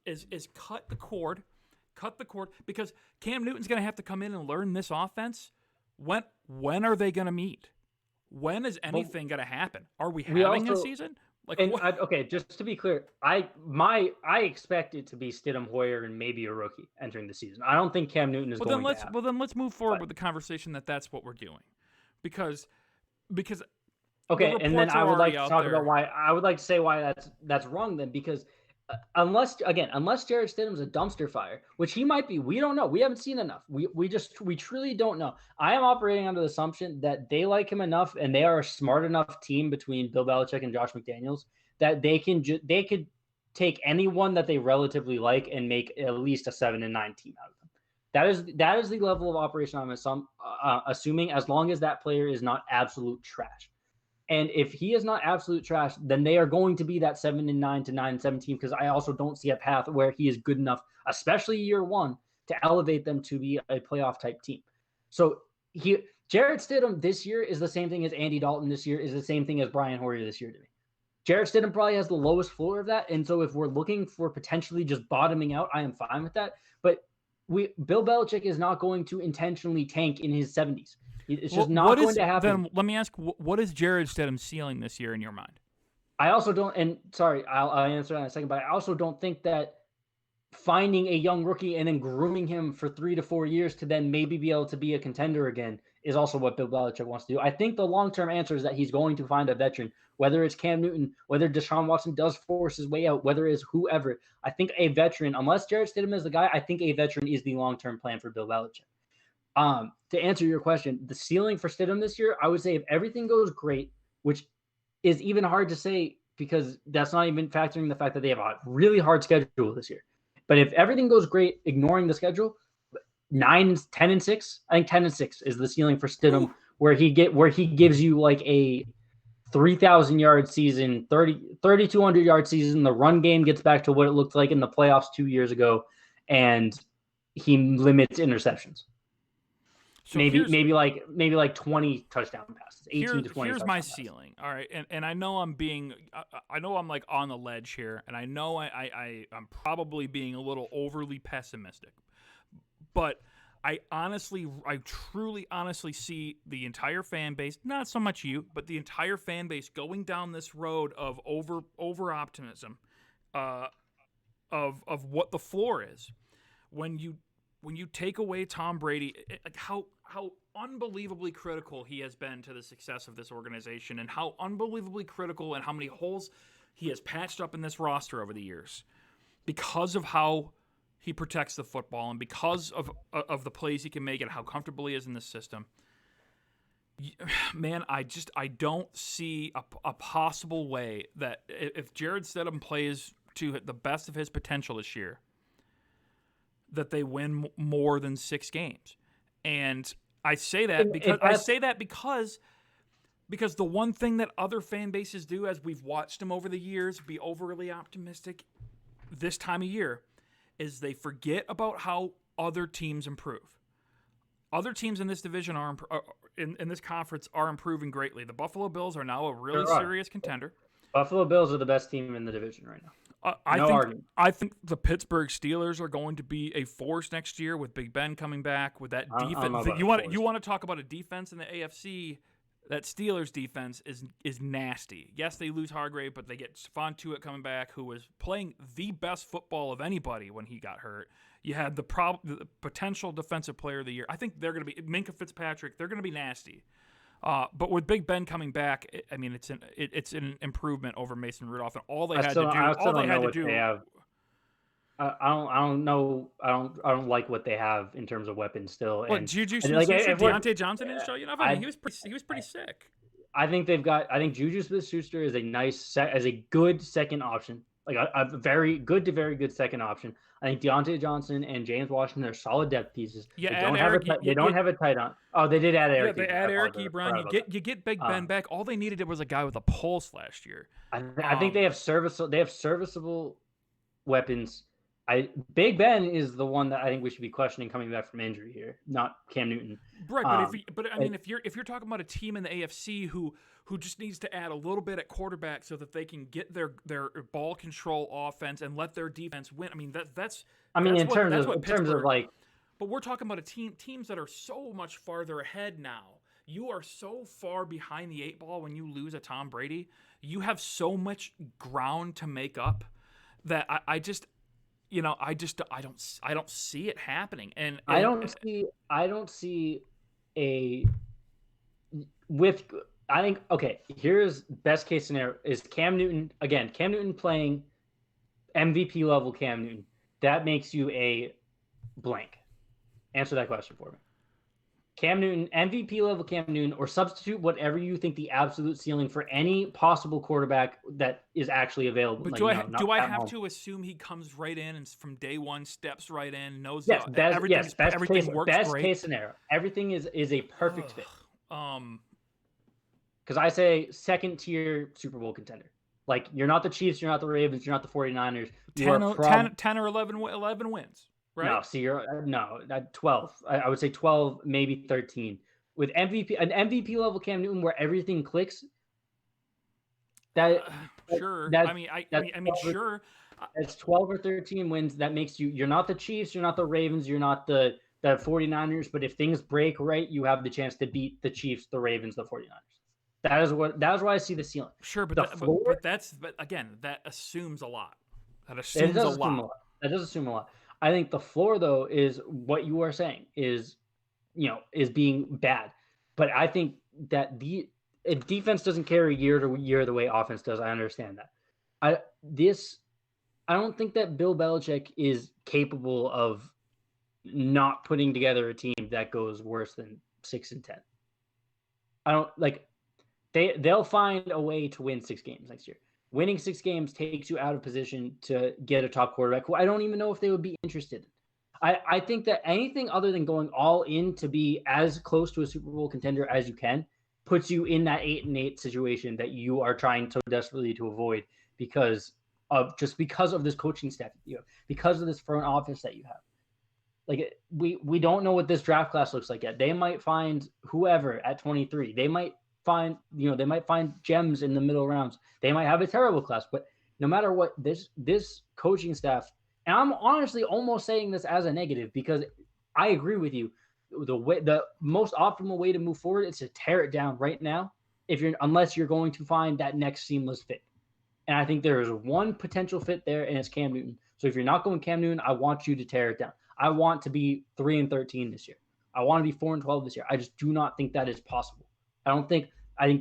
is cut the cord. Cut the cord. Because Cam Newton's going to have to come in and learn this offense. When are they going to meet? When is anything going to happen? Are we having a season? Just to be clear, I expect it to be Stidham, Hoyer, and maybe a rookie entering the season. I don't think Cam Newton is going to happen. Well, then let's move forward with the conversation that's what we're doing, because. Okay, and then I would like to talk about why I would like to say why that's wrong then, because unless Jared Stidham's a dumpster fire, which he might be, we don't know. We haven't seen enough. We truly don't know. I am operating under the assumption that they like him enough and they are a smart enough team between Bill Belichick and Josh McDaniels that they could take anyone that they relatively like and make at least a 7-9 team out of them. That is the level of operation I'm assuming, as long as that player is not absolute trash. And if he is not absolute trash, then they are going to be that 7-9 to 9-7 team, because I also don't see a path where he is good enough, especially year one, to elevate them to be a playoff type team. So Jared Stidham this year is the same thing as Andy Dalton this year, is the same thing as Brian Hoyer this year to me. Jared Stidham probably has the lowest floor of that. And so if we're looking for potentially just bottoming out, I am fine with that. But Bill Belichick is not going to intentionally tank in his 70s. It's just not going to happen. Then let me ask, what is Jared Stidham's ceiling this year in your mind? I also don't, and sorry, I'll answer that in a second, but I also don't think that finding a young rookie and then grooming him for 3 to 4 years to then maybe be able to be a contender again is also what Bill Belichick wants to do. I think the long-term answer is that he's going to find a veteran, whether it's Cam Newton, whether Deshaun Watson does force his way out, whether it's whoever. I think a veteran, unless Jarrett Stidham is the guy, I think a veteran is the long-term plan for Bill Belichick. To answer your question, the ceiling for Stidham this year, I would say if everything goes great, which is even hard to say because that's not even factoring the fact that they have a really hard schedule this year. But if everything goes great, ignoring the schedule, 9, 10, and 6, I think 10 and 6 is the ceiling for Stidham, where he gives you like a 3,000-yard season, 3,200-yard season. The run game gets back to what it looked like in the playoffs 2 years ago, and he limits interceptions. So maybe like 20 touchdown passes, 18 to 20. Here's my ceiling. All right, and I know I'm like on the ledge here, and I know I'm probably being a little overly pessimistic, but I truly honestly see the entire fan base, not so much you, but the entire fan base going down this road of over optimism, of what the floor is. When you take away Tom Brady, like how unbelievably critical he has been to the success of this organization, and how unbelievably critical and how many holes he has patched up in this roster over the years because of how he protects the football and because of the plays he can make and how comfortable he is in this system. Man, I don't see a possible way that if Jarrett Stidham plays to the best of his potential this year, that they win more than 6 games. And I say that because the one thing that other fan bases do, as we've watched them over the years be overly optimistic this time of year, is they forget about how other teams improve. Other teams in this division in this conference are improving greatly. The Buffalo Bills are now a really serious contender. Buffalo Bills are the best team in the division right now. I think the Pittsburgh Steelers are going to be a force next year with Big Ben coming back with that defense. You want to talk about a defense in the AFC? That Steelers defense is nasty. Yes, they lose Hargrave, but they get Stephon Tuitt coming back, who was playing the best football of anybody when he got hurt. You had the potential defensive player of the year. I think they're going to be Minkah Fitzpatrick. They're going to be nasty. But with Big Ben coming back, I mean, it's an improvement over Mason Rudolph, and all they had to do. I don't know. I don't like what they have in terms of weapons still. What, Juju Smith-Schuster, Deontay Johnson didn't show you enough? I mean, he was pretty sick. I think Juju Smith-Schuster is a nice as a good second option, like a very good to very good second option. I think Deontay Johnson and James Washington are solid depth pieces. Yeah, they don't have a tight end. Oh, they did add Eric. Yeah, they add Eric Ebron. You get Big Ben back. All they needed was a guy with a pulse last year. I think they have serviceable weapons. Big Ben is the one that I think we should be questioning coming back from injury here, not Cam Newton. Right, if you're talking about a team in the AFC who just needs to add a little bit at quarterback so that they can get their ball control offense and let their defense win. I mean that's in terms of like. But we're talking about teams that are so much farther ahead now. You are so far behind the 8 ball when you lose a Tom Brady. You have so much ground to make up that I don't see it happening, and I don't see a with. I think okay. Here's best case scenario: is Cam Newton again? Cam Newton playing MVP level Cam Newton. That makes you a blank. Answer that question for me. Cam Newton, MVP level Cam Newton, or substitute whatever you think the absolute ceiling for any possible quarterback that is actually available. But do I have to assume he comes right in and from day one steps right in, knows everything works best great? Case scenario. Everything is a perfect fit. Because I say second tier Super Bowl contender. Like you're not the Chiefs, you're not the Ravens, you're not the 49ers. 10 or 11 wins. Right? No, see, you're 12. I would say 12, maybe 13. With an MVP level Cam Newton, where everything clicks. Sure. Sure. That's 12 or 13 wins. That makes you. You're not the Chiefs. You're not the Ravens. You're not the 49ers. But if things break right, you have the chance to beat the Chiefs, the Ravens, the 49ers. That is why I see the ceiling. Sure, The floor, but again, that assumes a lot. That it assumes a does assume lot. a lot. That does assume a lot. I think the floor though is what you are saying is, is being bad. But I think that the if defense doesn't carry year to year the way offense does. I understand that. I this I don't think that Bill Belichick is capable of not putting together a team that goes worse than 6-10. I don't like they'll find a way to win 6 games next year. Winning 6 games takes you out of position to get a top quarterback who I don't even know if they would be interested in. I think that anything other than going all in to be as close to a Super Bowl contender as you can puts you in that 8-8 situation that you are trying so desperately to avoid because of this coaching staff that you have, because of this front office that you have. Like we don't know what this draft class looks like yet. They might find whoever at 23. They might find gems in the middle rounds. They might have a terrible class, but no matter what, this coaching staff, and I'm honestly almost saying this as a negative because I agree with you. The most optimal way to move forward is to tear it down right now, unless you're going to find that next seamless fit. And I think there is one potential fit there, and it's Cam Newton. So if you're not going Cam Newton, I want you to tear it down. I want to be 3-13 this year. I want to be 4-12 this year. I just do not think that is possible. I think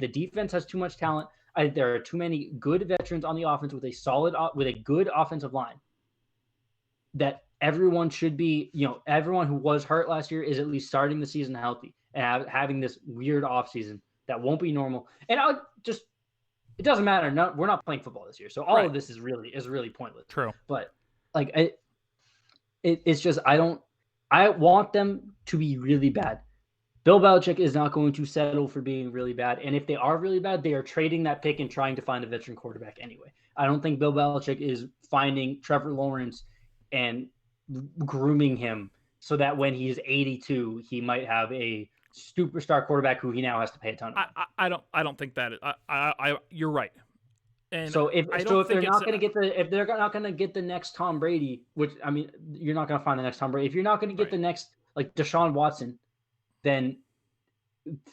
the defense has too much talent. I think there are too many good veterans on the offense with a good offensive line that everyone should be, everyone who was hurt last year is at least starting the season healthy and having this weird offseason that won't be normal. And it doesn't matter. No, we're not playing football this year, so all of this is really pointless. True. But like it's just I want them to be really bad. Bill Belichick is not going to settle for being really bad, and if they are really bad, they are trading that pick and trying to find a veteran quarterback anyway. I don't think Bill Belichick is finding Trevor Lawrence and grooming him so that when he's 82, he might have a superstar quarterback who he now has to pay a ton of money. I don't think that. You're right. And so if they're not going to get the next Tom Brady, which I mean, you're not going to find the next Tom Brady. If you're not going to get the next like Deshaun Watson, then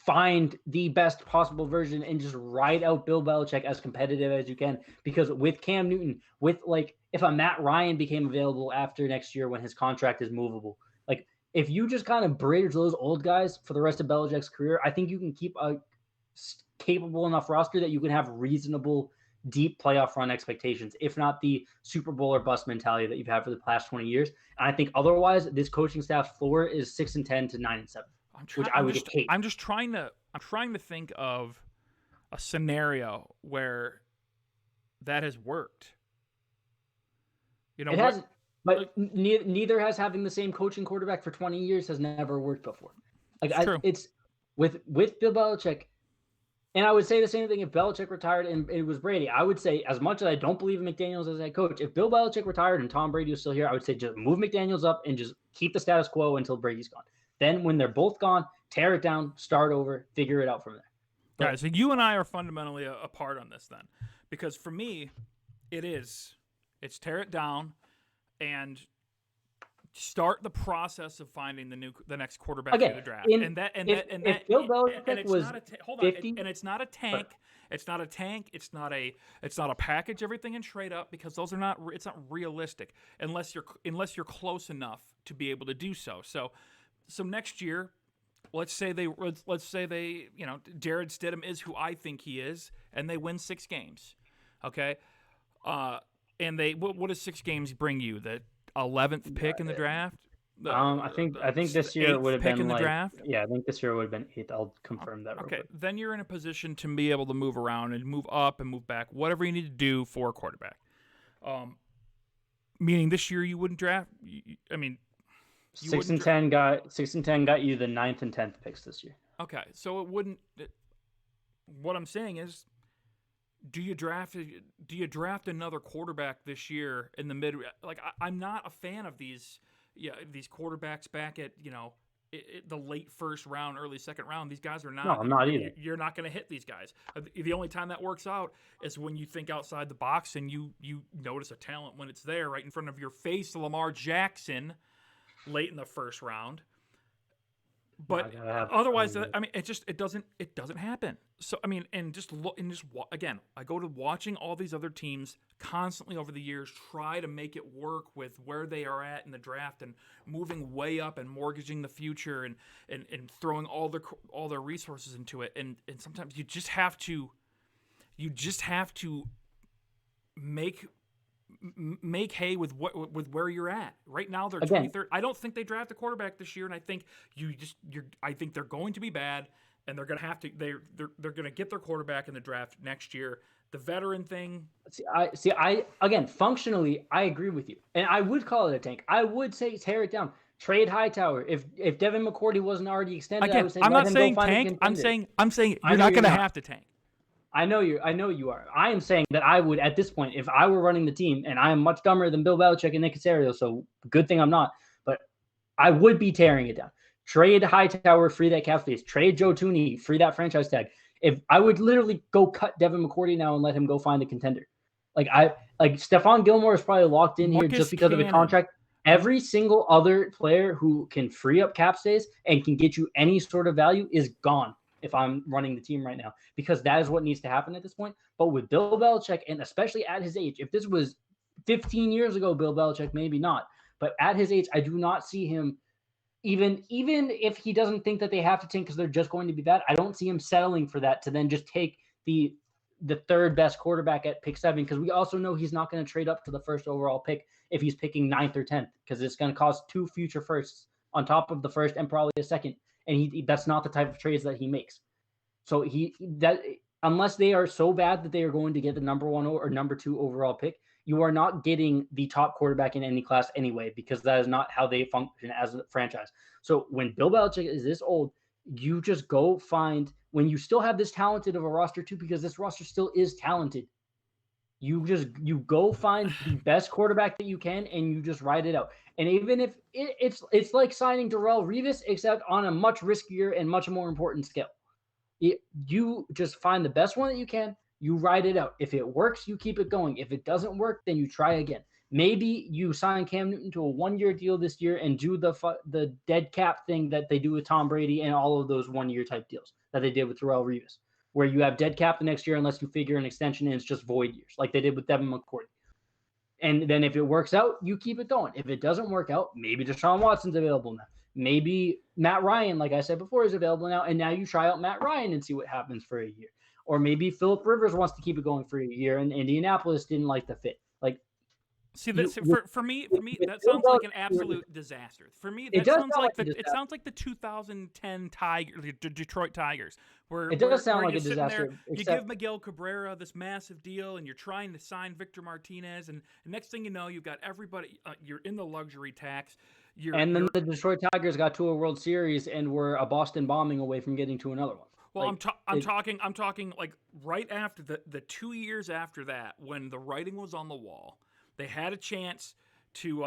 find the best possible version and just ride out Bill Belichick as competitive as you can. Because with Cam Newton, if a Matt Ryan became available after next year when his contract is movable, like if you just kind of bridge those old guys for the rest of Belichick's career, I think you can keep a capable enough roster that you can have reasonable deep playoff run expectations, if not the Super Bowl or bust mentality that you've had for the past 20 years. And I think otherwise, this coaching staff floor is 6-10 to 9-7, which I would hate. I'm trying to think of a scenario where that has worked. It hasn't, but neither has having the same coaching quarterback for 20 years has never worked before. It's with Bill Belichick. And I would say the same thing if Belichick retired and it was Brady. I would say, as much as I don't believe in McDaniels as head coach, if Bill Belichick retired and Tom Brady was still here, I would say just move McDaniels up and just keep the status quo until Brady's gone. Then when they're both gone, tear it down, start over, figure it out from there. Guys, so you and I are fundamentally apart on this then. Because for me, it's tear it down and start the process of finding the next quarterback for the draft. If Bill Belichick was 50, and it's not a tank. It's not a tank. It's not a package everything and trade up, because those are not. It's not realistic unless you're close enough to be able to do so. So next year, let's say they Jared Stidham is who I think he is, and they win 6 games. Okay, and what does 6 games bring you? The 11th pick in the draft. I think this year would have been in the draft. Yeah, I think this year would have been 8th. I'll confirm that. Okay, then you're in a position to be able to move around and move up and move back, whatever you need to do for a quarterback. Meaning this year you wouldn't draft. 6-10 got you the 9th and 10th picks this year. Okay, so it wouldn't. What I'm saying is, do you draft another quarterback this year in the mid? Like I'm not a fan of these quarterbacks back at the late first round, early second round. These guys are not. No, I'm not either. You're not going to hit these guys. The only time that works out is when you think outside the box and you notice a talent when it's there right in front of your face. Lamar Jackson, late in the first round. No, But I gotta have. otherwise, I mean, it doesn't happen. So I mean, and just look and just again, I go to watching all these other teams constantly over the years try to make it work with where they are at in the draft and moving way up and mortgaging the future and throwing all their resources into it. And sometimes you just have to make hay with where you're at right now. They're Again, 23rd. I don't think they draft a quarterback this year, and I think I think they're going to be bad, and they're going to have to. They're going to get their quarterback in the draft next year. The veteran thing. I again functionally I agree with you, and I would call it a tank. I would say tear it down, trade Hightower. If Devin McCourty wasn't already extended, I Again, would say I'm let not him go saying find a tank. contender. I'm saying I you're know not you're going to not. have to tank. I know you are. I am saying that I would at this point, if I were running the team, and I am much dumber than Bill Belichick and Nick Caserio, so good thing I'm not. But I would be tearing it down. Trade Hightower, free that cap space. Trade Joe Tooney, free that franchise tag. If I would literally go cut Devin McCourty now and let him go find a contender. Like Stephon Gilmore is probably locked in here Marcus just because of the Cannon. contract. Every single other player who can free up cap space and can get you any sort of value is gone if I'm running the team right now, because that is what needs to happen at this point. But with Bill Belichick, and especially at his age, if this was 15 years ago, Bill Belichick, maybe not. But at his age, I do not see him, even if he doesn't think that they have to tank because they're just going to be bad, I don't see him settling for that to then just take the third best quarterback at pick 7, because we also know he's not going to trade up to the first overall pick if he's picking 9th or 10th, because it's going to cost 2 future firsts on top of the first and probably a second, and that's not the type of trades that he makes. So that unless they are so bad that they are going to get the number 1 or number 2 overall pick, you are not getting the top quarterback in any class anyway, because that is not how they function as a franchise. So when Bill Belichick is this old, you just go find, when you still have this talented of a roster too, because this roster still is talented, you go find the best quarterback that you can and you just ride it out. And even if it's like signing Darrelle Revis, except on a much riskier and much more important scale. You just find the best one that you can, you ride it out. If it works, you keep it going. If it doesn't work, then you try again. Maybe you sign Cam Newton to a 1-year deal this year and do the dead cap thing that they do with Tom Brady and all of those 1-year type deals that they did with Darrelle Revis, where you have dead cap the next year unless you figure an extension and it's just void years, like they did with Devin McCourty. And then if it works out, you keep it going. If it doesn't work out, maybe Deshaun Watson's available now. Maybe Matt Ryan, like I said before, is available now, and now you try out Matt Ryan and see what happens for a year. Or maybe Phillip Rivers wants to keep it going for a year, and Indianapolis didn't like the fit. Like, see, for me, that sounds like an absolute disaster. For me, that sounds like it sounds like the 2010 Detroit Tigers, where it does sound like a disaster. There, you give Miguel Cabrera this massive deal, and you're trying to sign Victor Martinez, and the next thing you know, you've got everybody. You're in the luxury tax. Then the Detroit Tigers got to a World Series and were a Boston bombing away from getting to another one. Well, like, I'm talking like right after the 2 years after that, when the writing was on the wall. They had a chance to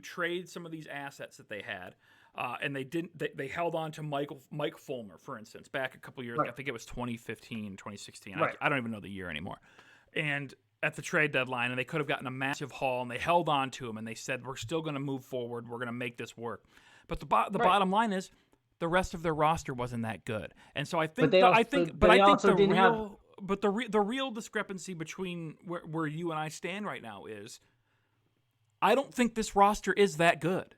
trade some of these assets that they had, and they didn't. They held on to Mike Fulmer, for instance, back a couple years ago. I think it was 2015, 2016. Right. I don't even know the year anymore. And at the trade deadline, and they could have gotten a massive haul, and they held on to him, and they said, "We're still going to move forward. We're going to make this work." But the bottom line is, the rest of their roster wasn't that good, and so I think But the real discrepancy between where you and I stand right now is, I don't think this roster is that good.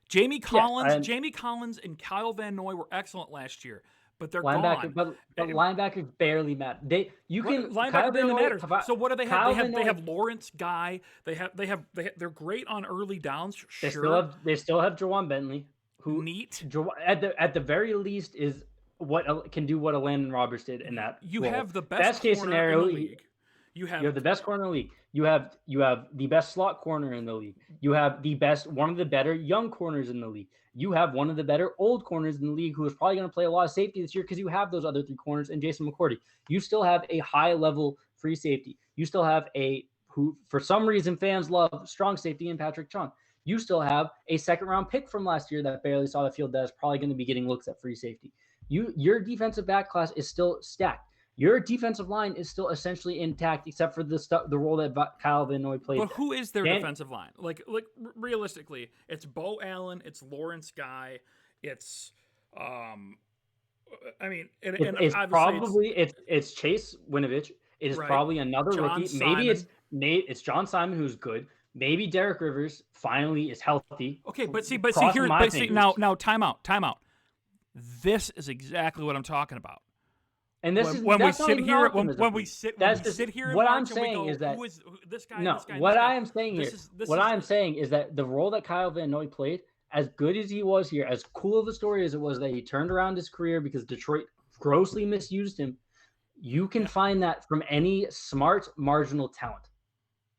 Jamie Collins and Kyle Van Noy were excellent last year, but they're gone. But linebackers barely matter. Linebacker barely matters. So what do they have? They have Lawrence Guy. They're great on early downs. Sure. They still have Jawan Bentley, who at the very least is what can do what a Landon Roberts did in that. You role. have the best case scenario in the league. You have the best corner in the league. You have the best slot corner in the league. You have one of the better young corners in the league. You have one of the better old corners in the league, who is probably going to play a lot of safety this year, because you have those other 3 corners and Jason McCourty. You still have a high level free safety. You still have who for some reason fans love, strong safety in Patrick Chung. You still have a 2nd-round pick from last year that barely saw the field that is probably going to be getting looks at free safety. Your defensive back class is still stacked. your defensive line is still essentially intact, except for the role that Kyle Van Noy played But there. who is their defensive line? Like realistically, it's Bo Allen, it's Lawrence Guy, it's I mean, and It's obviously probably it's Chase Winovich. It is right. probably another John rookie. Maybe Simon. it's John Simon who's good. Maybe Derek Rivers finally is healthy. Okay, but see Crossing here, my fingers. now time out. This is exactly what I'm talking about. And this when we that's sit not here, even when we sit here in what March I'm and we saying go, is that who is this guy? no, This guy. what this guy. I am saying this here, is, what I am saying is that the role that Kyle Van Noy played, as good as he was here, as cool of a story as it was that he turned around his career because Detroit grossly misused him, you can find that from any smart marginal talent.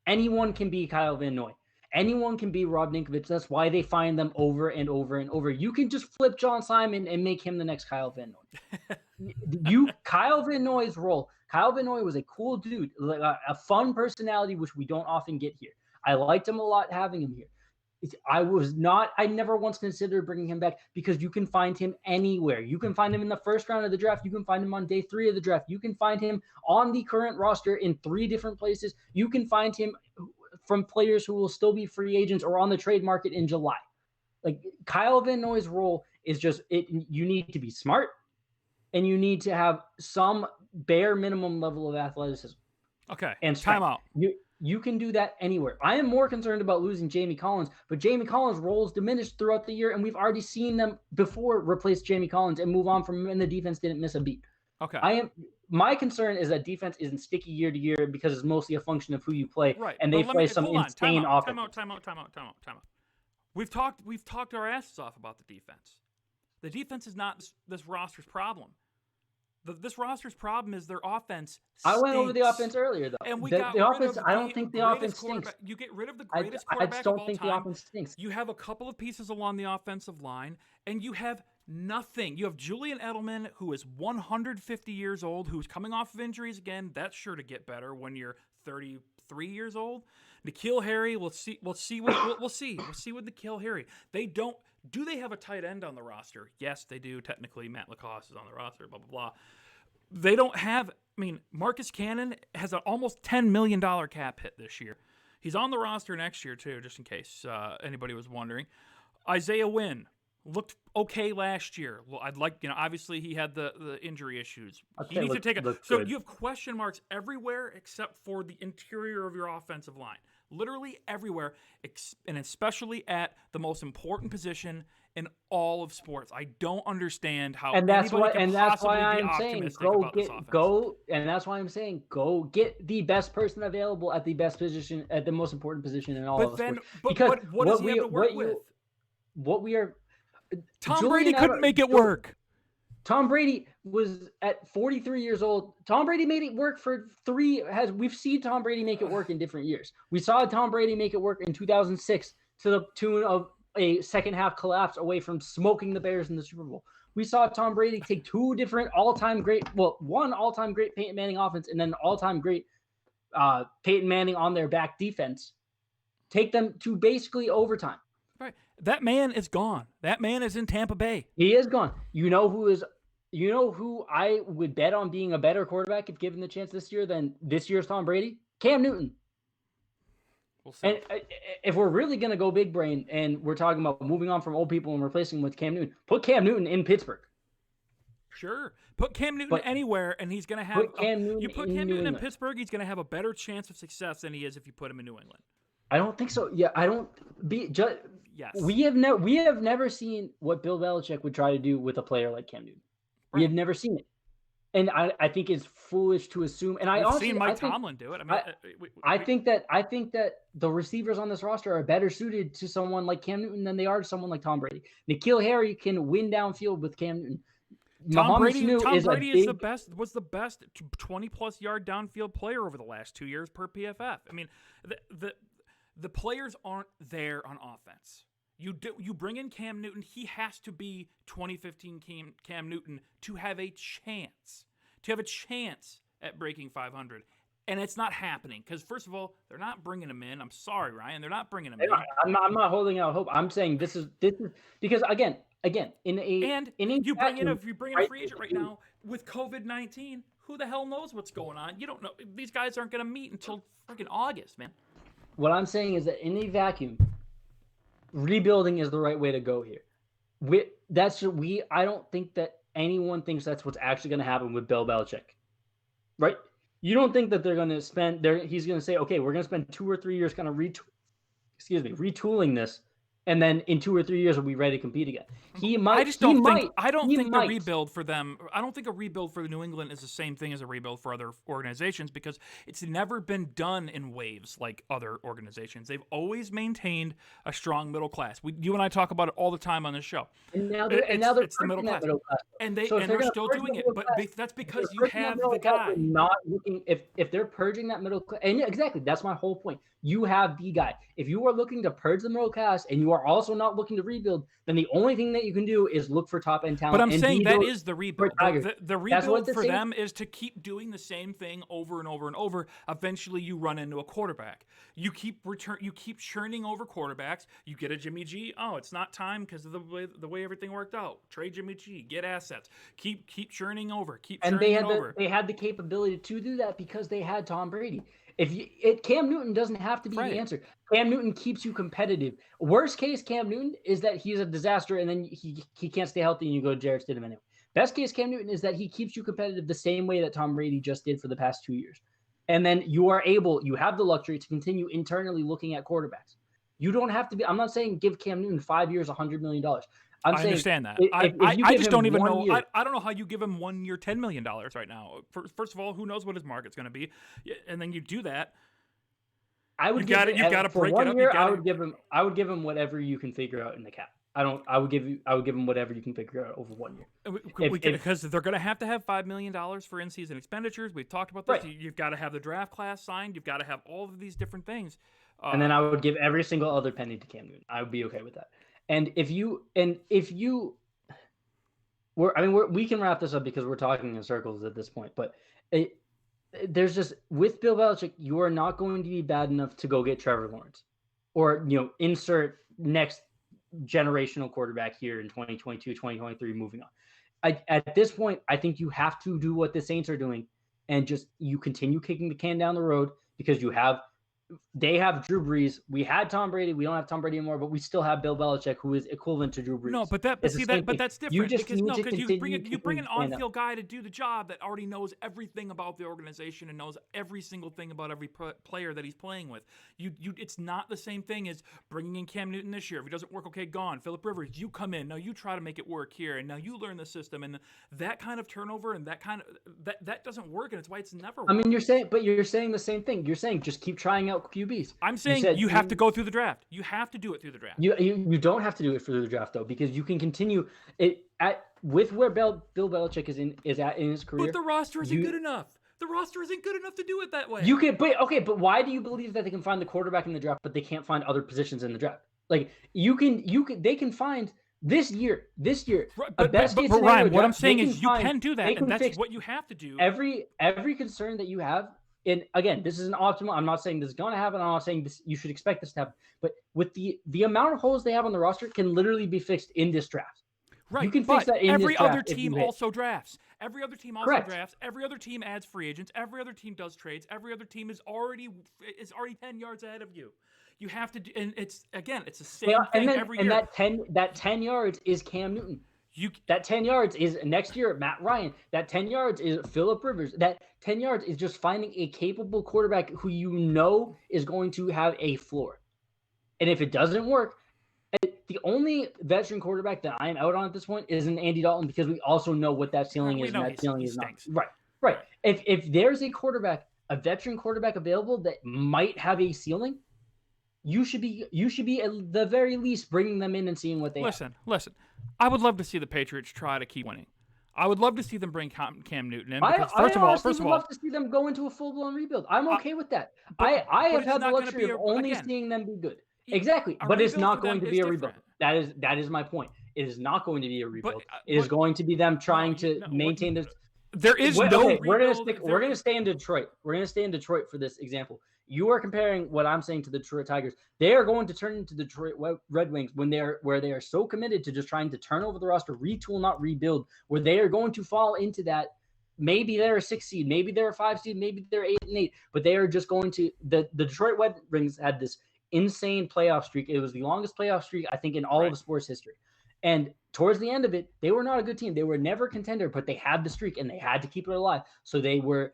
Anyone can be Kyle Van Noy. Anyone can be Rob Ninkovich. That's why they find them over and over and over. You can just flip John Simon and make him the next Kyle Van Noy. Kyle Van Noy's role. Kyle Van Noy was a cool dude, a fun personality, which we don't often get here. I liked him a lot having him here. I never once considered bringing him back because you can find him anywhere. You can find him in the first round of the draft. You can find him on day 3 of the draft. You can find him on the current roster in 3 different places. You can find him from players who will still be free agents or on the trade market in July. Like Kyle Van Noy's role is just you need to be smart and you need to have some bare minimum level of athleticism. Okay. And time out. You can do that anywhere. I am more concerned about losing Jamie Collins, but Jamie Collins' roles diminished throughout the year, and we've already seen them before replace Jamie Collins and move on from him, and the defense didn't miss a beat. Okay. My concern is that defense isn't sticky year to year because it's mostly a function of who you play, right. and they play some insane offense. Time out. We've talked our asses off about the defense. The defense is not this roster's problem. This roster's problem is their offense stinks. I went over the offense earlier, though. And the offense, I don't think the offense stinks. You get rid of the greatest quarterback I just don't of all think time. the offense stinks. You have a couple of pieces along the offensive line, and you have nothing. You have Julian Edelman, who is 150 years old, who's coming off of injuries again. That's sure to get better when you're 33 years old. N'Keal Harry, we'll see with N'Keal Harry. Do they have a tight end on the roster? Yes, they do. Technically, Matt Lacoste is on the roster, blah, blah, blah. They don't have, Marcus Cannon has an almost $10 million cap hit this year. He's on the roster next year, too, just in case anybody was wondering. Isaiah Wynn looked okay last year. Well, obviously he had the injury issues. He needs to take it. So you have question marks everywhere except for the interior of your offensive line. Literally everywhere, and especially at the most important position in all of sports. I don't understand how that's why I'm saying go get the best person available at the best position, at the most important position in all of sports. But what does he have to work with? Tom Brady couldn't make it work. Tom Brady was at 43 years old. Tom Brady made it work we've seen Tom Brady make it work in different years. We saw Tom Brady make it work in 2006 to the tune of a second half collapse away from smoking the Bears in the Super Bowl. We saw Tom Brady take two different one all-time great Peyton Manning offense and then all-time great Peyton Manning on their back defense, take them to basically overtime. Right. That man is gone. That man is in Tampa Bay. He is gone. You know who I would bet on being a better quarterback if given the chance this year than this year's Tom Brady? Cam Newton. We'll see. And if we're really going to go big brain and we're talking about moving on from old people and replacing them with Cam Newton, put Cam Newton in Pittsburgh. Sure. Put Cam Newton anywhere, and he's going to have... You put Cam Newton in Pittsburgh, he's going to have a better chance of success than he is if you put him in New England. I don't think so. Yeah, I don't... Yes. We have never seen what Bill Belichick would try to do with a player like Cam Newton. Right. We have never seen it. And I think it's foolish to assume. And I've seen Mike Tomlin do it. I think that the receivers on this roster are better suited to someone like Cam Newton than they are to someone like Tom Brady. N'Keal Harry can win downfield with Cam Newton. Tom Brady was the best 20-plus yard downfield player over the last 2 years per PFF. The players aren't there on offense. You bring in Cam Newton, he has to be 2015 Cam Newton to have a chance at breaking 500. And it's not happening because, first of all, they're not bringing him in. I'm sorry, Ryan. They're not bringing him in. I'm not holding out hope. I'm saying this is because again, you bring in a free agent right now with COVID-19. who the hell knows what's going on? You don't know. These guys aren't going to meet until freaking August, man. What I'm saying is that in a vacuum, rebuilding is the right way to go here. I don't think that anyone thinks that's what's actually going to happen with Bill Belichick, right? You don't think that they're going to spend he's going to say, okay, we're going to spend 2 or 3 years kind of retooling this, and then in 2 or 3 years we'll be ready to compete again. I don't think a rebuild for them. I don't think a rebuild for New England is the same thing as a rebuild for other organizations, because it's never been done in waves like other organizations. They've always maintained a strong middle class. You and I talk about it all the time on this show. And now they're it's the middle class, and they're still doing it. But that's because you have the guy. Not looking if they're purging that middle class, and exactly that's my whole point. You have the guy. If you are looking to purge the middle class and you are also not looking to rebuild, then the only thing that you can do is look for top end talent. But I'm saying that is the rebuild. The rebuild for them is to keep doing the same thing over and over and over. Eventually, you run into a quarterback. You keep churning over quarterbacks. You get a Jimmy G. Oh, it's not time because of the way everything worked out. Trade Jimmy G. Get assets. Keep churning over. They had the capability to do that because they had Tom Brady. Cam Newton doesn't have to be the answer. Cam Newton keeps you competitive. Worst case, Cam Newton is that he's a disaster and then he can't stay healthy and you go to Jarrett Stidham anyway. Best case, Cam Newton is that he keeps you competitive the same way that Tom Brady just did for the past 2 years. And then you have the luxury to continue internally looking at quarterbacks. You don't have to be. I'm not saying give Cam Newton 5 years, $100 million. I understand that. I just don't even know. I don't know how you give him 1 year, $10 million right now. First of all, who knows what his market's going to be, and then you do that. You've got to break it up. I would give him whatever you can figure out in the cap. I would give him whatever you can figure out over 1 year. Because they're going to have $5 million for in-season expenditures. We've talked about this. Right. You've got to have the draft class signed. You've got to have all of these different things. And then I would give every single other penny to Cam Newton. I would be okay with that. And we can wrap this up because we're talking in circles at this point. But there's just, with Bill Belichick, you are not going to be bad enough to go get Trevor Lawrence, or insert next generational quarterback here in 2022, 2023. Moving on, at this point, I think you have to do what the Saints are doing, and just you continue kicking the can down the road because they have Drew Brees. We had Tom Brady. We don't have Tom Brady anymore, but we still have Bill Belichick, who is equivalent to Drew Brees. No, but that's different. You bring an on-field guy to do the job that already knows everything about the organization and knows every single thing about every player that he's playing with. It's not the same thing as bringing in Cam Newton this year. If it doesn't work, okay, gone. Phillip Rivers, you come in. Now you try to make it work here, and now you learn the system. And that kind of turnover and that doesn't work, and it's why it's never worked. I mean, you're saying the same thing. You're saying just keep trying out QBs. I'm saying you have to go through the draft. You have to do it through the draft. You don't have to do it through the draft though, because you can continue it with where Bill Belichick is at in his career. But the roster isn't good enough. The roster isn't good enough to do it that way. But why do you believe that they can find the quarterback in the draft, but they can't find other positions in the draft? Like they can find this year. But Ryan, what I'm saying is you can do that, and that's what you have to do. Every concern that you have. And again, this is an optimal. I'm not saying this is going to happen. I'm not saying this. You should expect this to happen. But with the amount of holes they have on the roster, can literally be fixed in this draft. Right. You can fix that in every this draft other team also drafts. Every other team also drafts. Every other team adds free agents. Every other team does trades. Every other team is already 10 yards ahead of you. You have to, and it's the same thing every year. And that 10 yards is Cam Newton. That 10 yards is next year, Matt Ryan. That 10 yards is Phillip Rivers. That 10 yards is just finding a capable quarterback who is going to have a floor. And if it doesn't work, the only veteran quarterback that I'm out on at this point isn't Andy Dalton, because we also know what that ceiling is. And that ceiling is not. Right. If there's a veteran quarterback available that might have a ceiling, you should be at the very least bringing them in and seeing what they have. Listen. I would love to see the Patriots try to keep winning. I would love to see them bring Cam Newton in. Because first of all, would love to see them go into a full-blown rebuild. I'm okay with that. I have had the luxury of only seeing them be good. Exactly, but it's not going to be a rebuild. That is my point. It is not going to be a rebuild. It is going to be them trying to maintain this. There is no. We're going to stay in Detroit. We're going to stay in Detroit for this example. You are comparing what I'm saying to the Detroit Tigers. They are going to turn into the Detroit Red Wings where they are so committed to just trying to turn over the roster, retool, not rebuild, where they are going to fall into that maybe they're a 6 seed, maybe they're a 5 seed, maybe they're 8-8, but they are just going to the Detroit Red Wings had this insane playoff streak. It was the longest playoff streak I think in all of sports history. And towards the end of it, they were not a good team. They were never a contender, but they had the streak and they had to keep it alive. So they were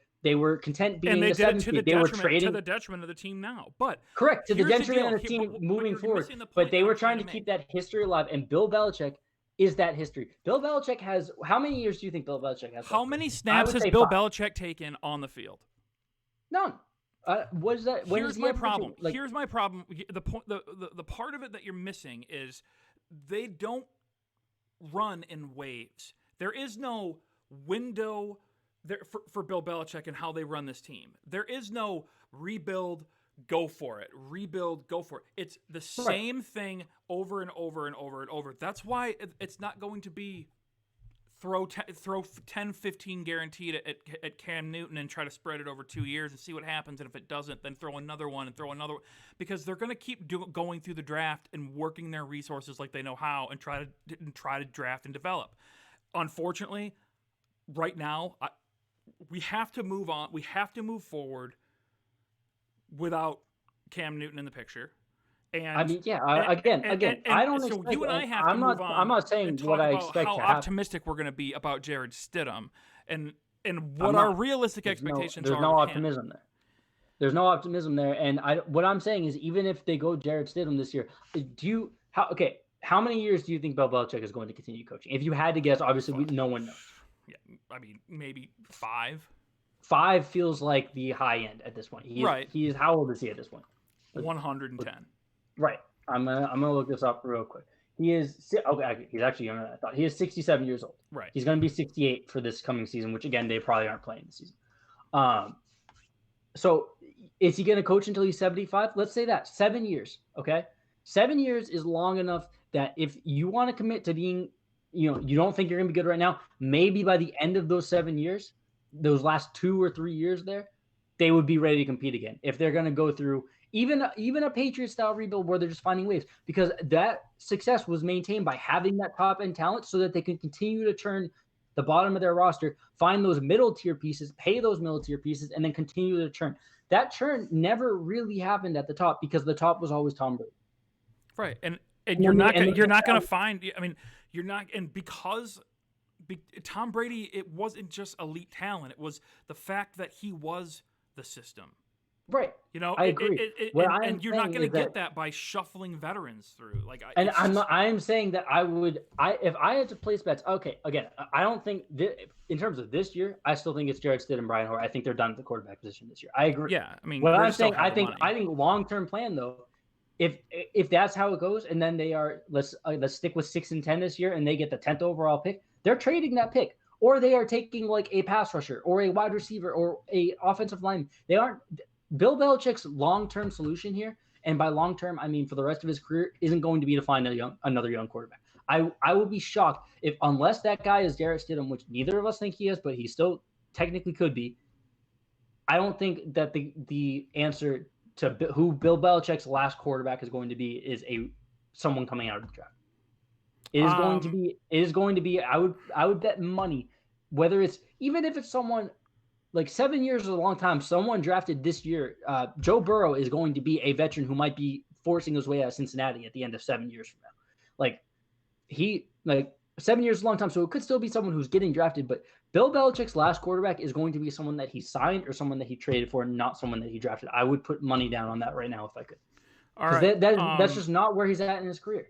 content being the seventh seed. They were trading to the detriment of the team now. But correct to the detriment of the team moving forward. But they were trying to keep that history alive. And Bill Belichick is that history. Bill Belichick has how many years do you think Bill Belichick has? How many snaps has Bill Belichick taken on the field? None. What is that? Here's my problem. Here's my problem. The part of it that you're missing is they don't run in waves. There is no window there for Bill Belichick and how they run this team. There is no rebuild, go for it. Rebuild, go for it. It's the same thing over and over and over and over. That's why it's not going to be throw 10, 15 guaranteed at Cam Newton and try to spread it over 2 years and see what happens. And if it doesn't, then throw another one and throw another one. Because they're going to keep going through the draft and working their resources like they know how and try to draft and develop. Unfortunately, right now, we have to move on. We have to move forward without Cam Newton in the picture. And I mean, again, I don't. So you and I have to move on. I'm not saying what I expect. How optimistic we're going to be about Jared Stidham, and what our realistic expectations are. There's no optimism there. There's no optimism there, and what I'm saying is, even if they go Jared Stidham this year, how many years do you think Bill Belichick is going to continue coaching? If you had to guess, obviously no one knows. Yeah, I mean, maybe 5. 5 feels like the high end at this point. He is how old is he at this point? 110. Right. I'm gonna look this up real quick. He is okay. He's actually younger than I thought. He is 67 years old. Right. He's gonna be 68 for this coming season, which again they probably aren't playing this season. So is he gonna coach until he's 75? Let's say that 7 years. Okay, 7 years is long enough that if you want to commit to being, you don't think you're gonna be good right now, maybe by the end of those 7 years, those last 2 or 3 years there, they would be ready to compete again. If they're gonna go through even a Patriot-style rebuild where they're just finding waves, because that success was maintained by having that top-end talent so that they can continue to turn the bottom of their roster, find those middle-tier pieces, pay those middle-tier pieces, and then continue to churn. That churn never really happened at the top because the top was always Tom Brady. Right, and you're not going to find. I mean, you're not, and because Tom Brady, it wasn't just elite talent; it was the fact that he was the system. Right. I agree. And you're not going to get that by shuffling veterans through. I am saying that if I had to place bets. Okay, again, I don't think in terms of this year, I still think it's Jared Stidham and Brian Hoyer. I think they're done at the quarterback position this year. I agree. Yeah, I mean, what I'm saying, I think long-term plan though, if that's how it goes, and then they are let's stick with 6 and 10 this year, and they get the 10th overall pick, they're trading that pick. Or they are taking like a pass rusher or a wide receiver or a offensive lineman. They aren't. Bill Belichick's long-term solution here, and by long-term, I mean for the rest of his career, isn't going to be to find another young quarterback. I will be shocked unless that guy is Jarrett Stidham, which neither of us think he is, but he still technically could be. I don't think that the answer to who Bill Belichick's last quarterback is going to be is someone coming out of the draft. It is going to be. I would bet money, whether it's even if it's someone. Like 7 years is a long time. Someone drafted this year. Joe Burrow is going to be a veteran who might be forcing his way out of Cincinnati at the end of 7 years from now. 7 years is a long time, so it could still be someone who's getting drafted. But Bill Belichick's last quarterback is going to be someone that he signed or someone that he traded for, not someone that he drafted. I would put money down on that right now if I could. All right, that's just not where he's at in his career.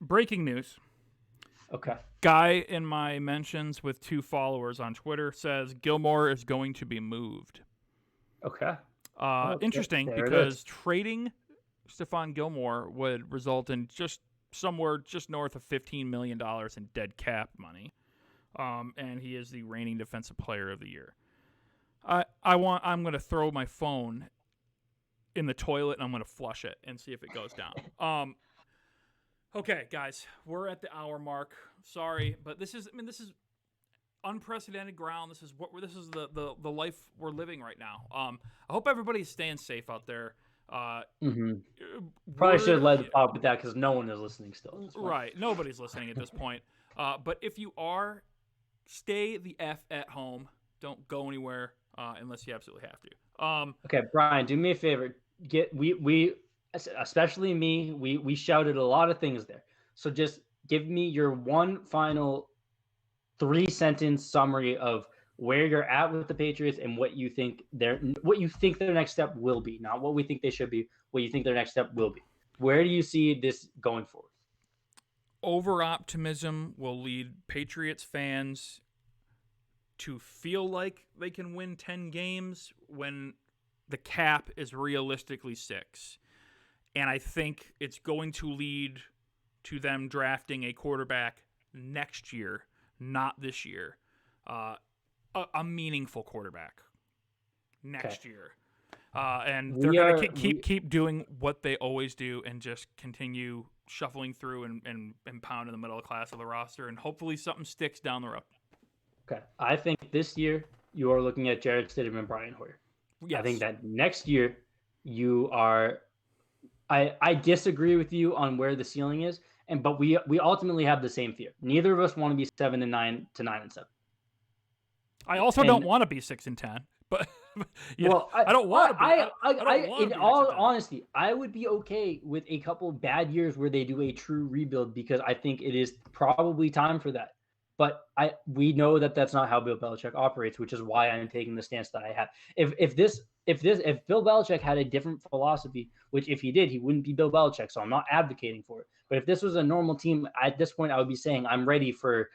Breaking news. Okay. Guy in my mentions with 2 followers on Twitter says Gilmore is going to be moved. Okay. Interesting because trading Stephon Gilmore would result in just north of $15 million in dead cap money. And he is the reigning defensive player of the year. I'm going to throw my phone in the toilet and I'm going to flush it and see if it goes down. Okay, guys, we're at the hour mark. Sorry, but this is unprecedented ground. This is the life we're living right now. I hope everybody's staying safe out there. Probably should have led the pod with that because no one is listening still. Right, nobody's listening at this point. But if you are, stay the F at home. Don't go anywhere unless you absolutely have to. Okay, Brian, do me a favor. Get we especially me, we shouted a lot of things there. So just give me your one final 3 sentence summary of where you're at with the Patriots and what you think their next step will be. Not what we think they should be, what you think their next step will be. Where do you see this going forward? Over optimism will lead Patriots fans to feel like they can win 10 games when the cap is realistically 6. And I think it's going to lead to them drafting a quarterback next year, not this year. A meaningful quarterback next year. And they're going to keep doing what they always do and just continue shuffling through and pounding the middle class of the roster. And hopefully something sticks down the road. Okay. I think this year you are looking at Jarrett Stidham and Brian Hoyer. Yes. I think that next year you are. I disagree with you on where the ceiling is, but we ultimately have the same fear. Neither of us want to be 7-9 to 9-7. I also don't want to be 6-10, but I don't want to be. In all honesty, I would be okay with a couple bad years where they do a true rebuild because I think it is probably time for that. But we know that that's not how Bill Belichick operates, which is why I'm taking the stance that I have. If Bill Belichick had a different philosophy, which if he did, he wouldn't be Bill Belichick. So I'm not advocating for it. But if this was a normal team, at this point, I would be saying I'm ready for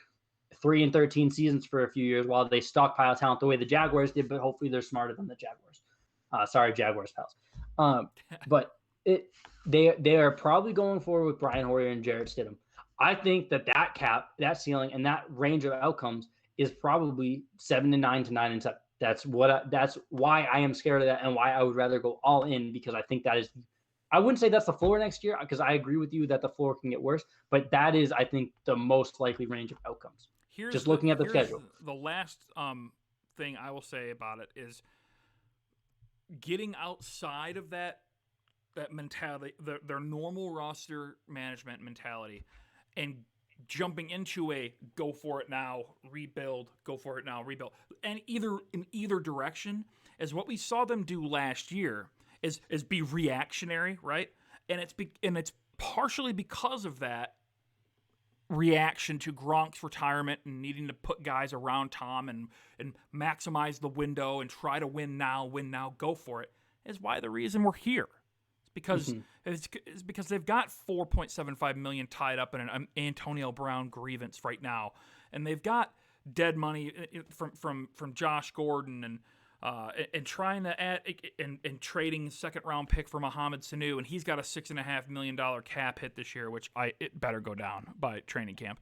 3-13 seasons for a few years while they stockpile talent the way the Jaguars did. But hopefully they're smarter than the Jaguars. Sorry, Jaguars pals. But they are probably going forward with Brian Hoyer and Jarrett Stidham. I think that cap, that ceiling, and that range of outcomes is probably 7-9 to 9-7. That's why I am scared of that, and why I would rather go all in, because I think that is. I wouldn't say that's the floor next year, because I agree with you that the floor can get worse, but that is, I think, the most likely range of outcomes. Just looking at the schedule. The last thing I will say about it is getting outside of that mentality, their normal roster management mentality, and jumping into a go for it now, rebuild, go for it now, rebuild. And in either direction, as what we saw them do last year is be reactionary, right? And it's partially because of that reaction to Gronk's retirement and needing to put guys around Tom and maximize the window and try to win now, go for it, is why the reason we're here. Because it's because they've got $4.75 million tied up in an Antonio Brown grievance right now, and they've got dead money from Josh Gordon and trying to add and trading second round pick for Mohamed Sanu, and he's got a $6.5 million cap hit this year, which it better go down by training camp,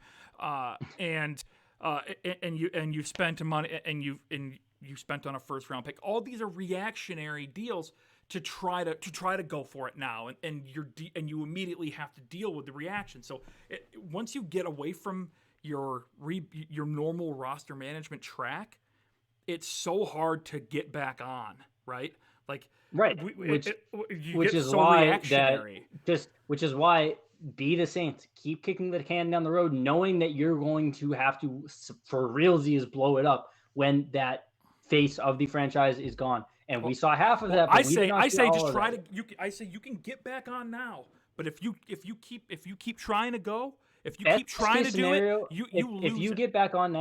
and you spent money and you spent on a first round pick. All these are reactionary deals to try to go for it now, and you immediately have to deal with the reaction. So once you get away from your normal roster management track, it's so hard to get back on, right? Like which is why be the Saints, keep kicking the can down the road, knowing that you're going to have to for realsies blow it up when that face of the franchise is gone. And we saw half of that. But I say you can get back on now. But if you keep trying to go, if you keep trying to do it, you lose. If you get back on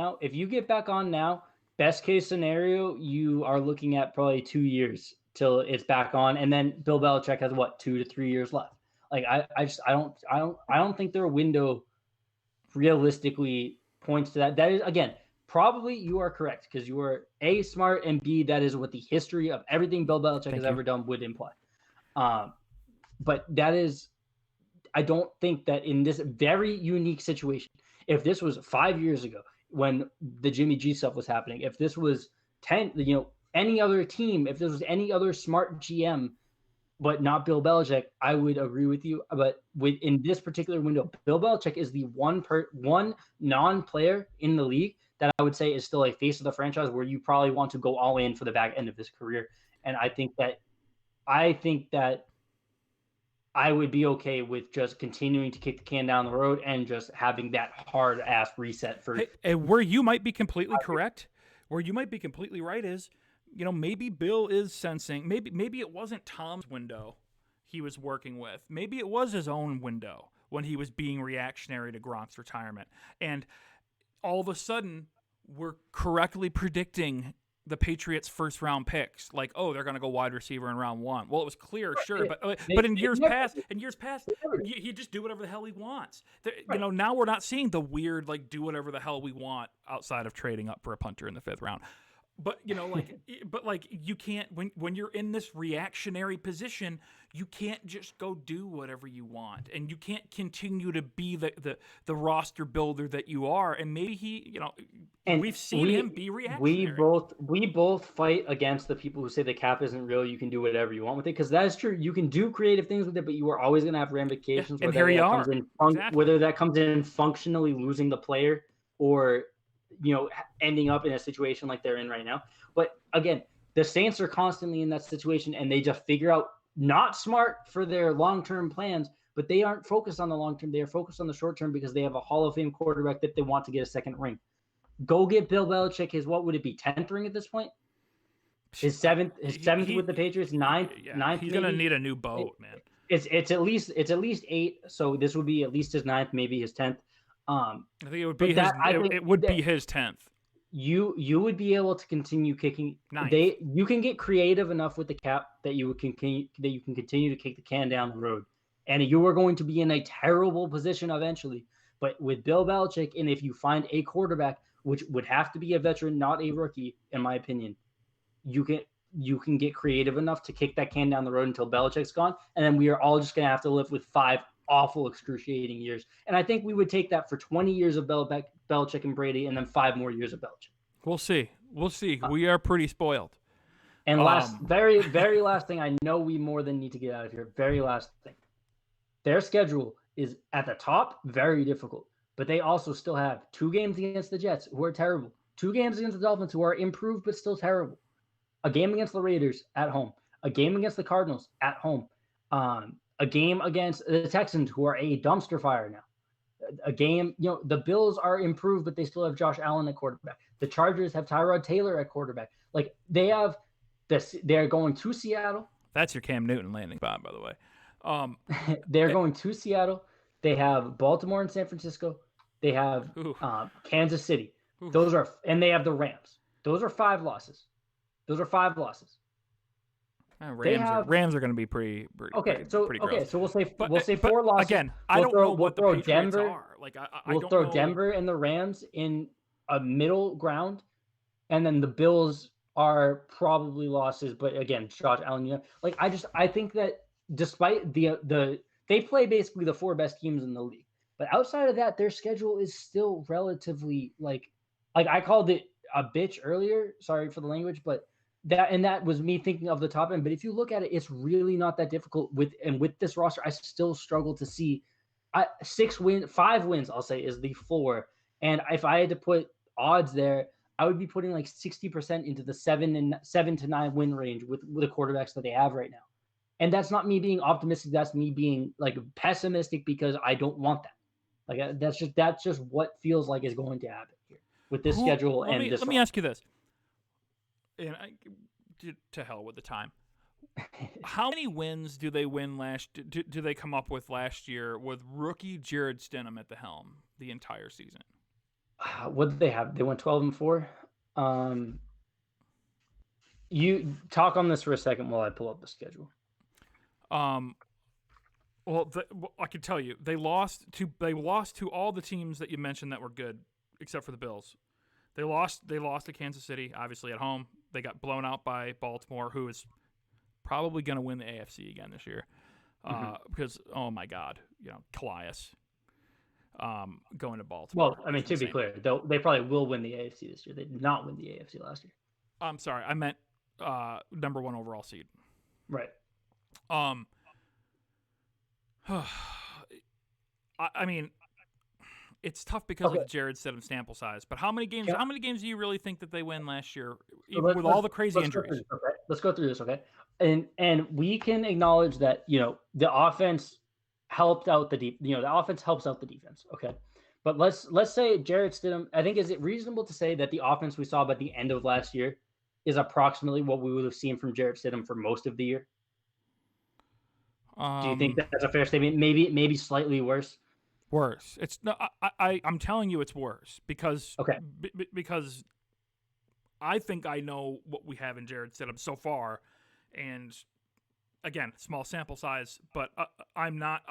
now, best case scenario, you are looking at probably 2 years till it's back on, and then Bill Belichick has 2 to 3 years left. Like I don't think their window realistically points to that. That is, again, probably you are correct, because you are A, smart, and B, that is what the history of everything Bill Belichick has ever done would imply. But that is, I don't think that in this very unique situation, if this was 5 years ago when the Jimmy G stuff was happening, if this was any other team, if this was any other smart GM, but not Bill Belichick, I would agree with you. But in this particular window, Bill Belichick is the one non-player in the league that I would say is still a face of the franchise where you probably want to go all in for the back end of his career. And I think that I would be okay with just continuing to kick the can down the road and just having that hard ass reset for. And where you might be completely correct, Where you might be completely right is, maybe Bill is sensing. Maybe it wasn't Tom's window he was working with. Maybe it was his own window when he was being reactionary to Gronk's retirement. And all of a sudden, we're correctly predicting the Patriots' first round picks. Like, oh, they're going to go wide receiver in round 1. Well, it was clear, sure, but in years past, he just do whatever the hell he wants. Now we're not seeing the weird like do whatever the hell we want outside of trading up for a punter in the 5th round. But you can't when you're in this reactionary position, you can't just go do whatever you want, and you can't continue to be the roster builder that you are. And maybe we've seen him be reactionary. We both fight against the people who say the cap isn't real. You can do whatever you want with it, because that is true. You can do creative things with it, but you are always going to have ramifications. Yeah, and here you are. Whether that comes in functionally losing the player or ending up in a situation like they're in right now. But again, the Saints are constantly in that situation, and they just figure out not smart for their long-term plans, but they aren't focused on the long-term. They are focused on the short-term because they have a Hall of Fame quarterback that they want to get a second ring. Go get Bill Belichick his, what would it be, 10th ring at this point? His seventh with the Patriots, ninth. He's going to need a new boat, man. It's at least 8. So this would be at least his 9th, maybe his 10th. I think it would be be his 10th. You would be able to continue kicking. You can get creative enough with the cap that you can continue to kick the can down the road, and you are going to be in a terrible position eventually. But with Bill Belichick, and if you find a quarterback, which would have to be a veteran, not a rookie, in my opinion, you can get creative enough to kick that can down the road until Belichick's gone, and then we are all just going to have to live with 5 awful, excruciating years. And I think we would take that for 20 years of Belichick and Brady, and then 5 more years of Belichick. We'll see. We are pretty spoiled. And very, very last thing, I know we more than need to get out of here. Very last thing. Their schedule is at the top, very difficult. But they also still have 2 games against the Jets, who are terrible. 2 games against the Dolphins, who are improved but still terrible. A game against the Raiders at home. A game against the Cardinals at home. A game against the Texans, who are a dumpster fire now. A game, the Bills are improved, but they still have Josh Allen at quarterback. The Chargers have Tyrod Taylor at quarterback. Like, they have this. They're going to Seattle. That's your Cam Newton landing spot, by the way. They're going to Seattle. They have Baltimore and San Francisco. They have Kansas City. And they have the Rams. Those are 5 losses. Rams are going to be pretty okay. Gross. So we'll say 4 losses. Again, I don't know what the Patriots are. Like, we'll throw Denver and the Rams in a middle ground, and then the Bills are probably losses. But again, Josh Allen, I think that despite they play basically the 4 best teams in the league, but outside of that, their schedule is still relatively like I called it a bitch earlier. Sorry for the language, but. That was me thinking of the top end, but if you look at it, it's really not that difficult with this roster. I still struggle to see 5 wins. I'll say is the floor, and if I had to put odds there, I would be putting like 60% into the 7 to 9 win range with the quarterbacks that they have right now. And that's not me being optimistic. That's me being like pessimistic because I don't want that. Like that's just what feels like is going to happen here with this schedule and this. Let me ask you this. And to hell with the time. How many wins do they win do they come up with last year with rookie Jared Stidham at the helm the entire season? What did they have? They went 12-4. You talk on this for a second while I pull up the schedule. Well, I can tell you they lost to all the teams that you mentioned that were good, except for the Bills. They lost to Kansas City, obviously at home. They got blown out by Baltimore, who is probably going to win the AFC again this year. Because, oh my God, Calais going to Baltimore. Well, I mean, to be clear, they probably will win the AFC this year. They did not win the AFC last year. I'm sorry. I meant number 1 overall seed. Right. I mean, it's tough because of the Jared Stidham sample size. But how many games? Yeah. How many games do you really think that they win last year, with all the crazy injuries? Let's go through this, okay? And we can acknowledge that the offense helped out the offense helps out the defense, okay? But let's say Jarrett Stidham. I think is it reasonable to say that the offense we saw by the end of last year is approximately what we would have seen from Jarrett Stidham for most of the year? Do you think Um, that's a fair statement? Maybe slightly worse. Worse. It's no. I'm telling you, it's worse Okay. because I think I know what we have in Jared Stidham so far, and again, small sample size, but I'm not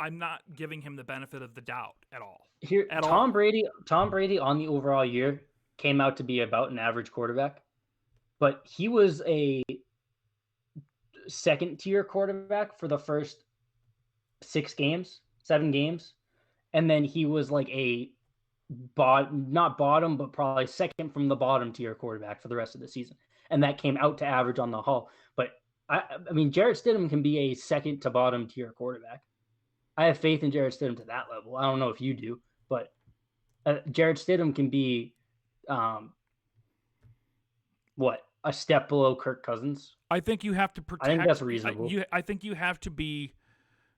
giving him the benefit of the doubt at all. Here, At Tom all. Brady. Tom Brady on the overall year came out to be about an average quarterback, but he was a second tier quarterback for the first 6 games, 7 games, and then he was like a not bottom, but probably second from the bottom tier quarterback for the rest of the season, and that came out to average on the whole. But I mean, Jarrett Stidham can be a second to bottom tier quarterback. I have faith in Jarrett Stidham to that level. I don't know if you do, but Jarrett Stidham can be um, what a step below Kirk Cousins. I think you have to I think that's protect. reasonable. I think you have to be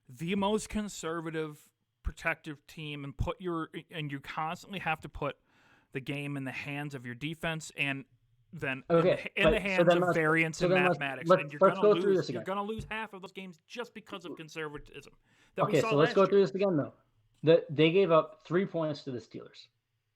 the most conservative, protective team, and you constantly have to put the game in the hands of your defense and then Okay, in the hands then of variance and mathematics, and let's go through this You're again. gonna lose half of those games just because of conservatism that we Okay, saw so let's last go year. through this again though. They gave up 3 points to the Steelers.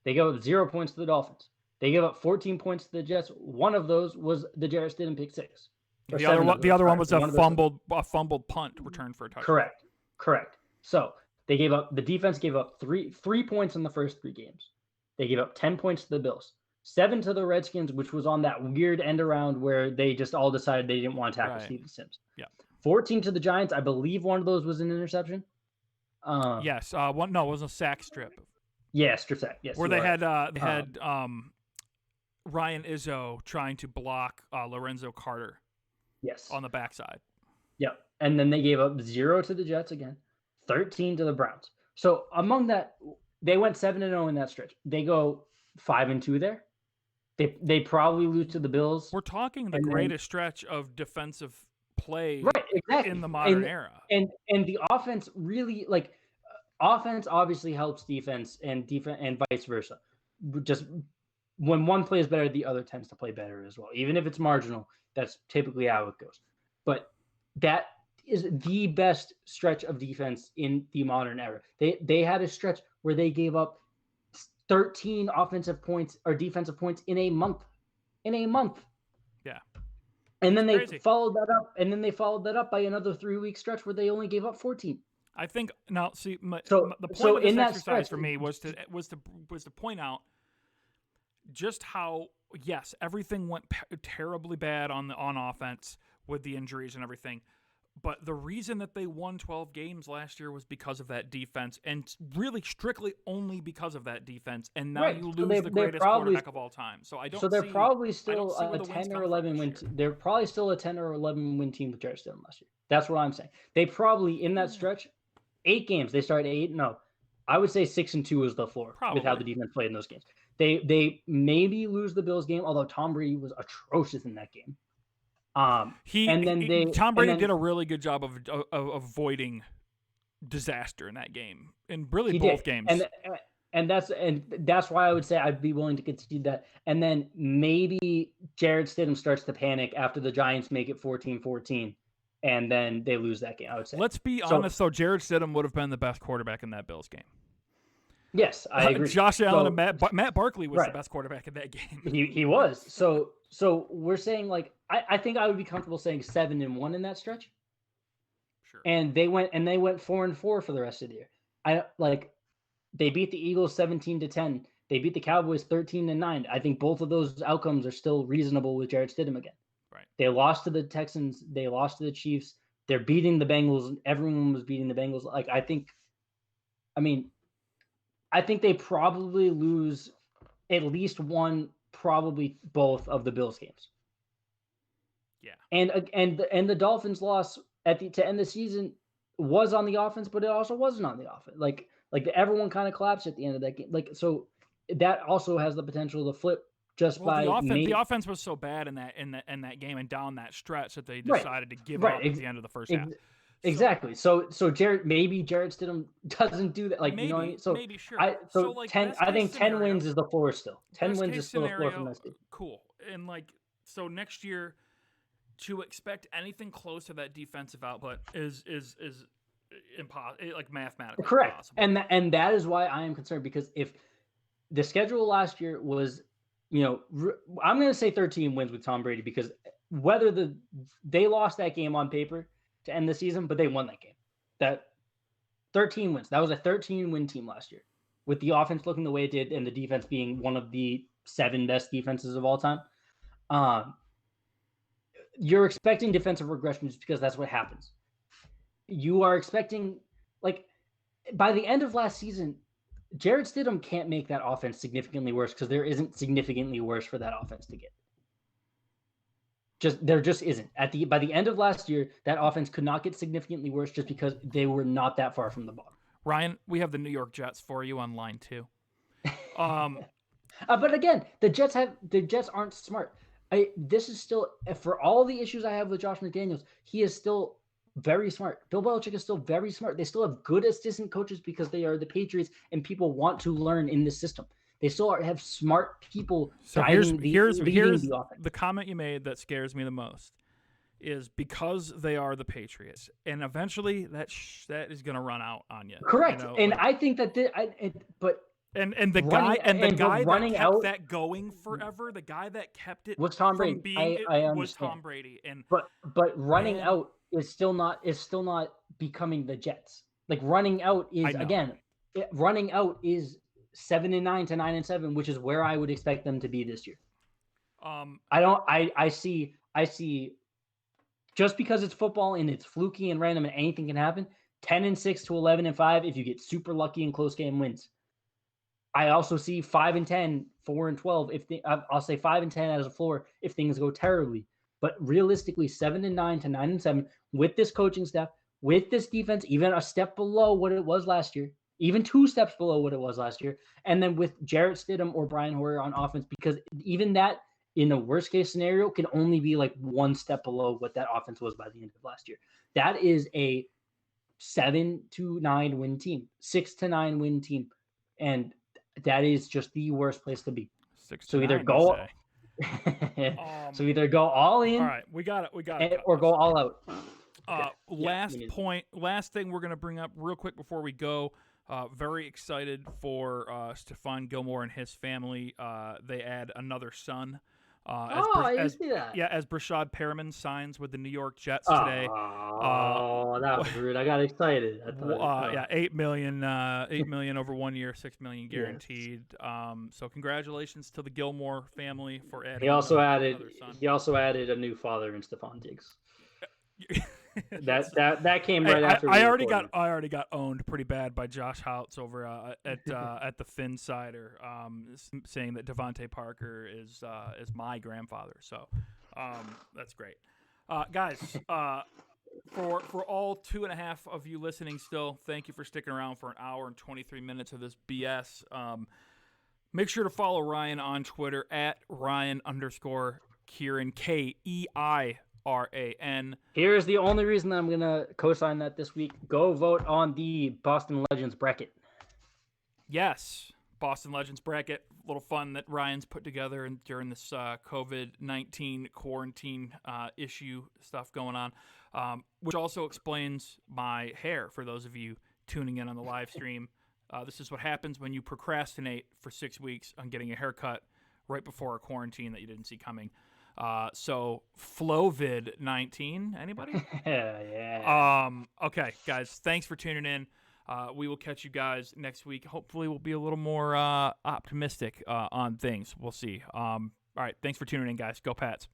They gave up 0 points to the Dolphins. They gave up 14 points to the Jets. One of those was the Jarrett Stidham pick six, or seven of The those. other one Sorry, was one of those. a fumbled punt return for a touchdown. Correct. So they gave up. The defense gave up three points in the first 3 games. They gave up 10 points to the Bills, 7 to the Redskins, which was on that weird end around where they just all decided they didn't want to tackle Right. Steven Sims. Yeah. 14 to the Giants. I believe one of those was an interception. Yes. One. No, it was a sack strip. Yeah, strip sack. Yes, where they had Ryan Izzo trying to block Lorenzo Carter. Yes. On the backside. Yep. And then they gave up 0 to the Jets again, 13 to the Browns. So among that, they went 7-0 in that stretch. They go 5-2 there. They probably lose to the Bills. We're talking the greatest stretch of defensive play in the modern era. And the offense really offense obviously helps defense and vice versa. Just when one plays better, the other tends to play better as well. Even if it's marginal, that's typically how it goes. But that is the best stretch of defense in the modern era. They had a stretch where they gave up 13 offensive points or defensive points in a month. Yeah. And then they followed that up by another 3-week stretch where they only gave up 14. I think now see the point so of this in that exercise stretch, for me was to point out just how everything went terribly bad on offense with the injuries and everything. But the reason that they won 12 games last year was because of that defense, and really strictly only because of that defense. And now you lose the greatest quarterback of all time. So I don't. So they're probably still a 10 or 11 win. They're probably still a 10 or 11 win team with Jarrett Stidham last year. That's what I'm saying. They probably in that stretch, 8 games they started 8. No, I would say 6-2 is the floor with how the defense played in those games. They maybe lose the Bills game, although Tom Brady was atrocious in that game. Tom Brady did a really good job of avoiding disaster in that game, in really both games. And that's why I would say I'd be willing to concede that. And then maybe Jarrett Stidham starts to panic after the Giants make it 14-14, and then they lose that game. I would say. Let's be honest, though. Jarrett Stidham would have been the best quarterback in that Bills game. Yes, I agree. Josh Allen and Matt Barkley was the best quarterback in that game. He was. So we're saying I think I would be comfortable saying 7-1 in that stretch. Sure. And they went 4-4 for the rest of the year. They beat the Eagles 17-10. They beat the Cowboys 13-9. I think both of those outcomes are still reasonable with Jarrett Stidham again. Right. They lost to the Texans. They lost to the Chiefs. They're beating the Bengals. Everyone was beating the Bengals. I think they probably lose at least one, probably both of the Bills games. Yeah. And the Dolphins loss to end the season was on the offense, but it also wasn't on the offense. Everyone kind of collapsed at the end of that game. So that also has the potential to flip the offense was so bad in that game and down that stretch that they decided to give up at the end of the first half. Exactly. So Jarrett Stidham doesn't do that. Like, you know what I mean? So maybe sure. So like best I case think 10 scenario, wins is the floor still. 10 best wins case is still a floor from scenario, that team. cool. And like so next year to expect anything close to that defensive output is impossible, like mathematically Correct. impossible. And that is why I am concerned, because if the schedule last year was, I'm going to say 13 wins with Tom Brady, because whether they lost that game on paper to end the season, but they won that game. That 13 wins. That was a 13-win team last year, with the offense looking the way it did and the defense being one of the 7 best defenses of all time. You're expecting defensive regression just because that's what happens. You are expecting, like, by the end of last season, Jarrett Stidham can't make that offense significantly worse, because there isn't significantly worse for that offense to get. There just isn't. By the end of last year, that offense could not get significantly worse, just because they were not that far from the bottom. Ryan, we have the New York Jets for you on line 2. But again, the Jets aren't smart. This is still, for all the issues I have with Josh McDaniels, he is still very smart. Bill Belichick is still very smart. They still have good assistant coaches because they are the Patriots, and people want to learn in this system. They still have smart people guiding here's the offense. The comment you made that scares me the most is because they are the Patriots, and eventually that is going to run out on you. Correct, you know, and like, I think that the guy that kept that going forever, the guy that kept it was Tom Brady. Was Tom Brady, and but running out is still not becoming the Jets. Like, running out is running out is 7-9 to 9-7, which is where I would expect them to be this year. I see just because it's football and it's fluky and random and anything can happen, 10-6 to 11-5 if you get super lucky in close game wins. I also see 5-10, 4-12. I'll say 5-10 as a floor if things go terribly. But realistically, 7-9 to 9-7 with this coaching staff, with this defense, even a step below what it was last year, even 2 steps below what it was last year, and then with Jarrett Stidham or Brian Hoyer on offense, because even that, in the worst case scenario, can only be like 1 step below what that offense was by the end of last year. That is a 7-9 win team, 6-9 win team, and that is just the worst place to be. 6 to so 9, either go so either go all in, all right, we got it, or go all out. Last thing we're going to bring up real quick before we go. Very excited for Stephon Gilmore and his family. They add another son. I see that. Yeah, as Brashad Perriman signs with the New York Jets today. Oh, that was rude. I got excited. Yeah, $8 million over 1 year, $6 million guaranteed. Yes. So congratulations to the Gilmore family for adding. He also added a new father in Stephon Diggs. that came right after. I already got owned pretty bad by Josh Houts over at the Finsider, saying that Devontae Parker is my grandfather. So that's great, guys. For all 2.5 of you listening still, thank you for sticking around for an hour and 23 minutes of this BS. Make sure to follow Ryan on Twitter at Ryan_Kieran, KEIRAN. Here's the only reason I'm going to co-sign that this week. Go vote on the Boston Legends bracket. Yes, Boston Legends bracket. A little fun that Ryan's put together during this COVID-19 quarantine issue stuff going on, which also explains my hair for those of you tuning in on the live stream. This is what happens when you procrastinate for 6 weeks on getting a haircut right before a quarantine that you didn't see coming. So Flovid-19, anybody? Yeah. Okay, guys, thanks for tuning in. We will catch you guys next week. Hopefully we'll be a little more optimistic on things. We'll see. All right, thanks for tuning in, guys. Go Pats.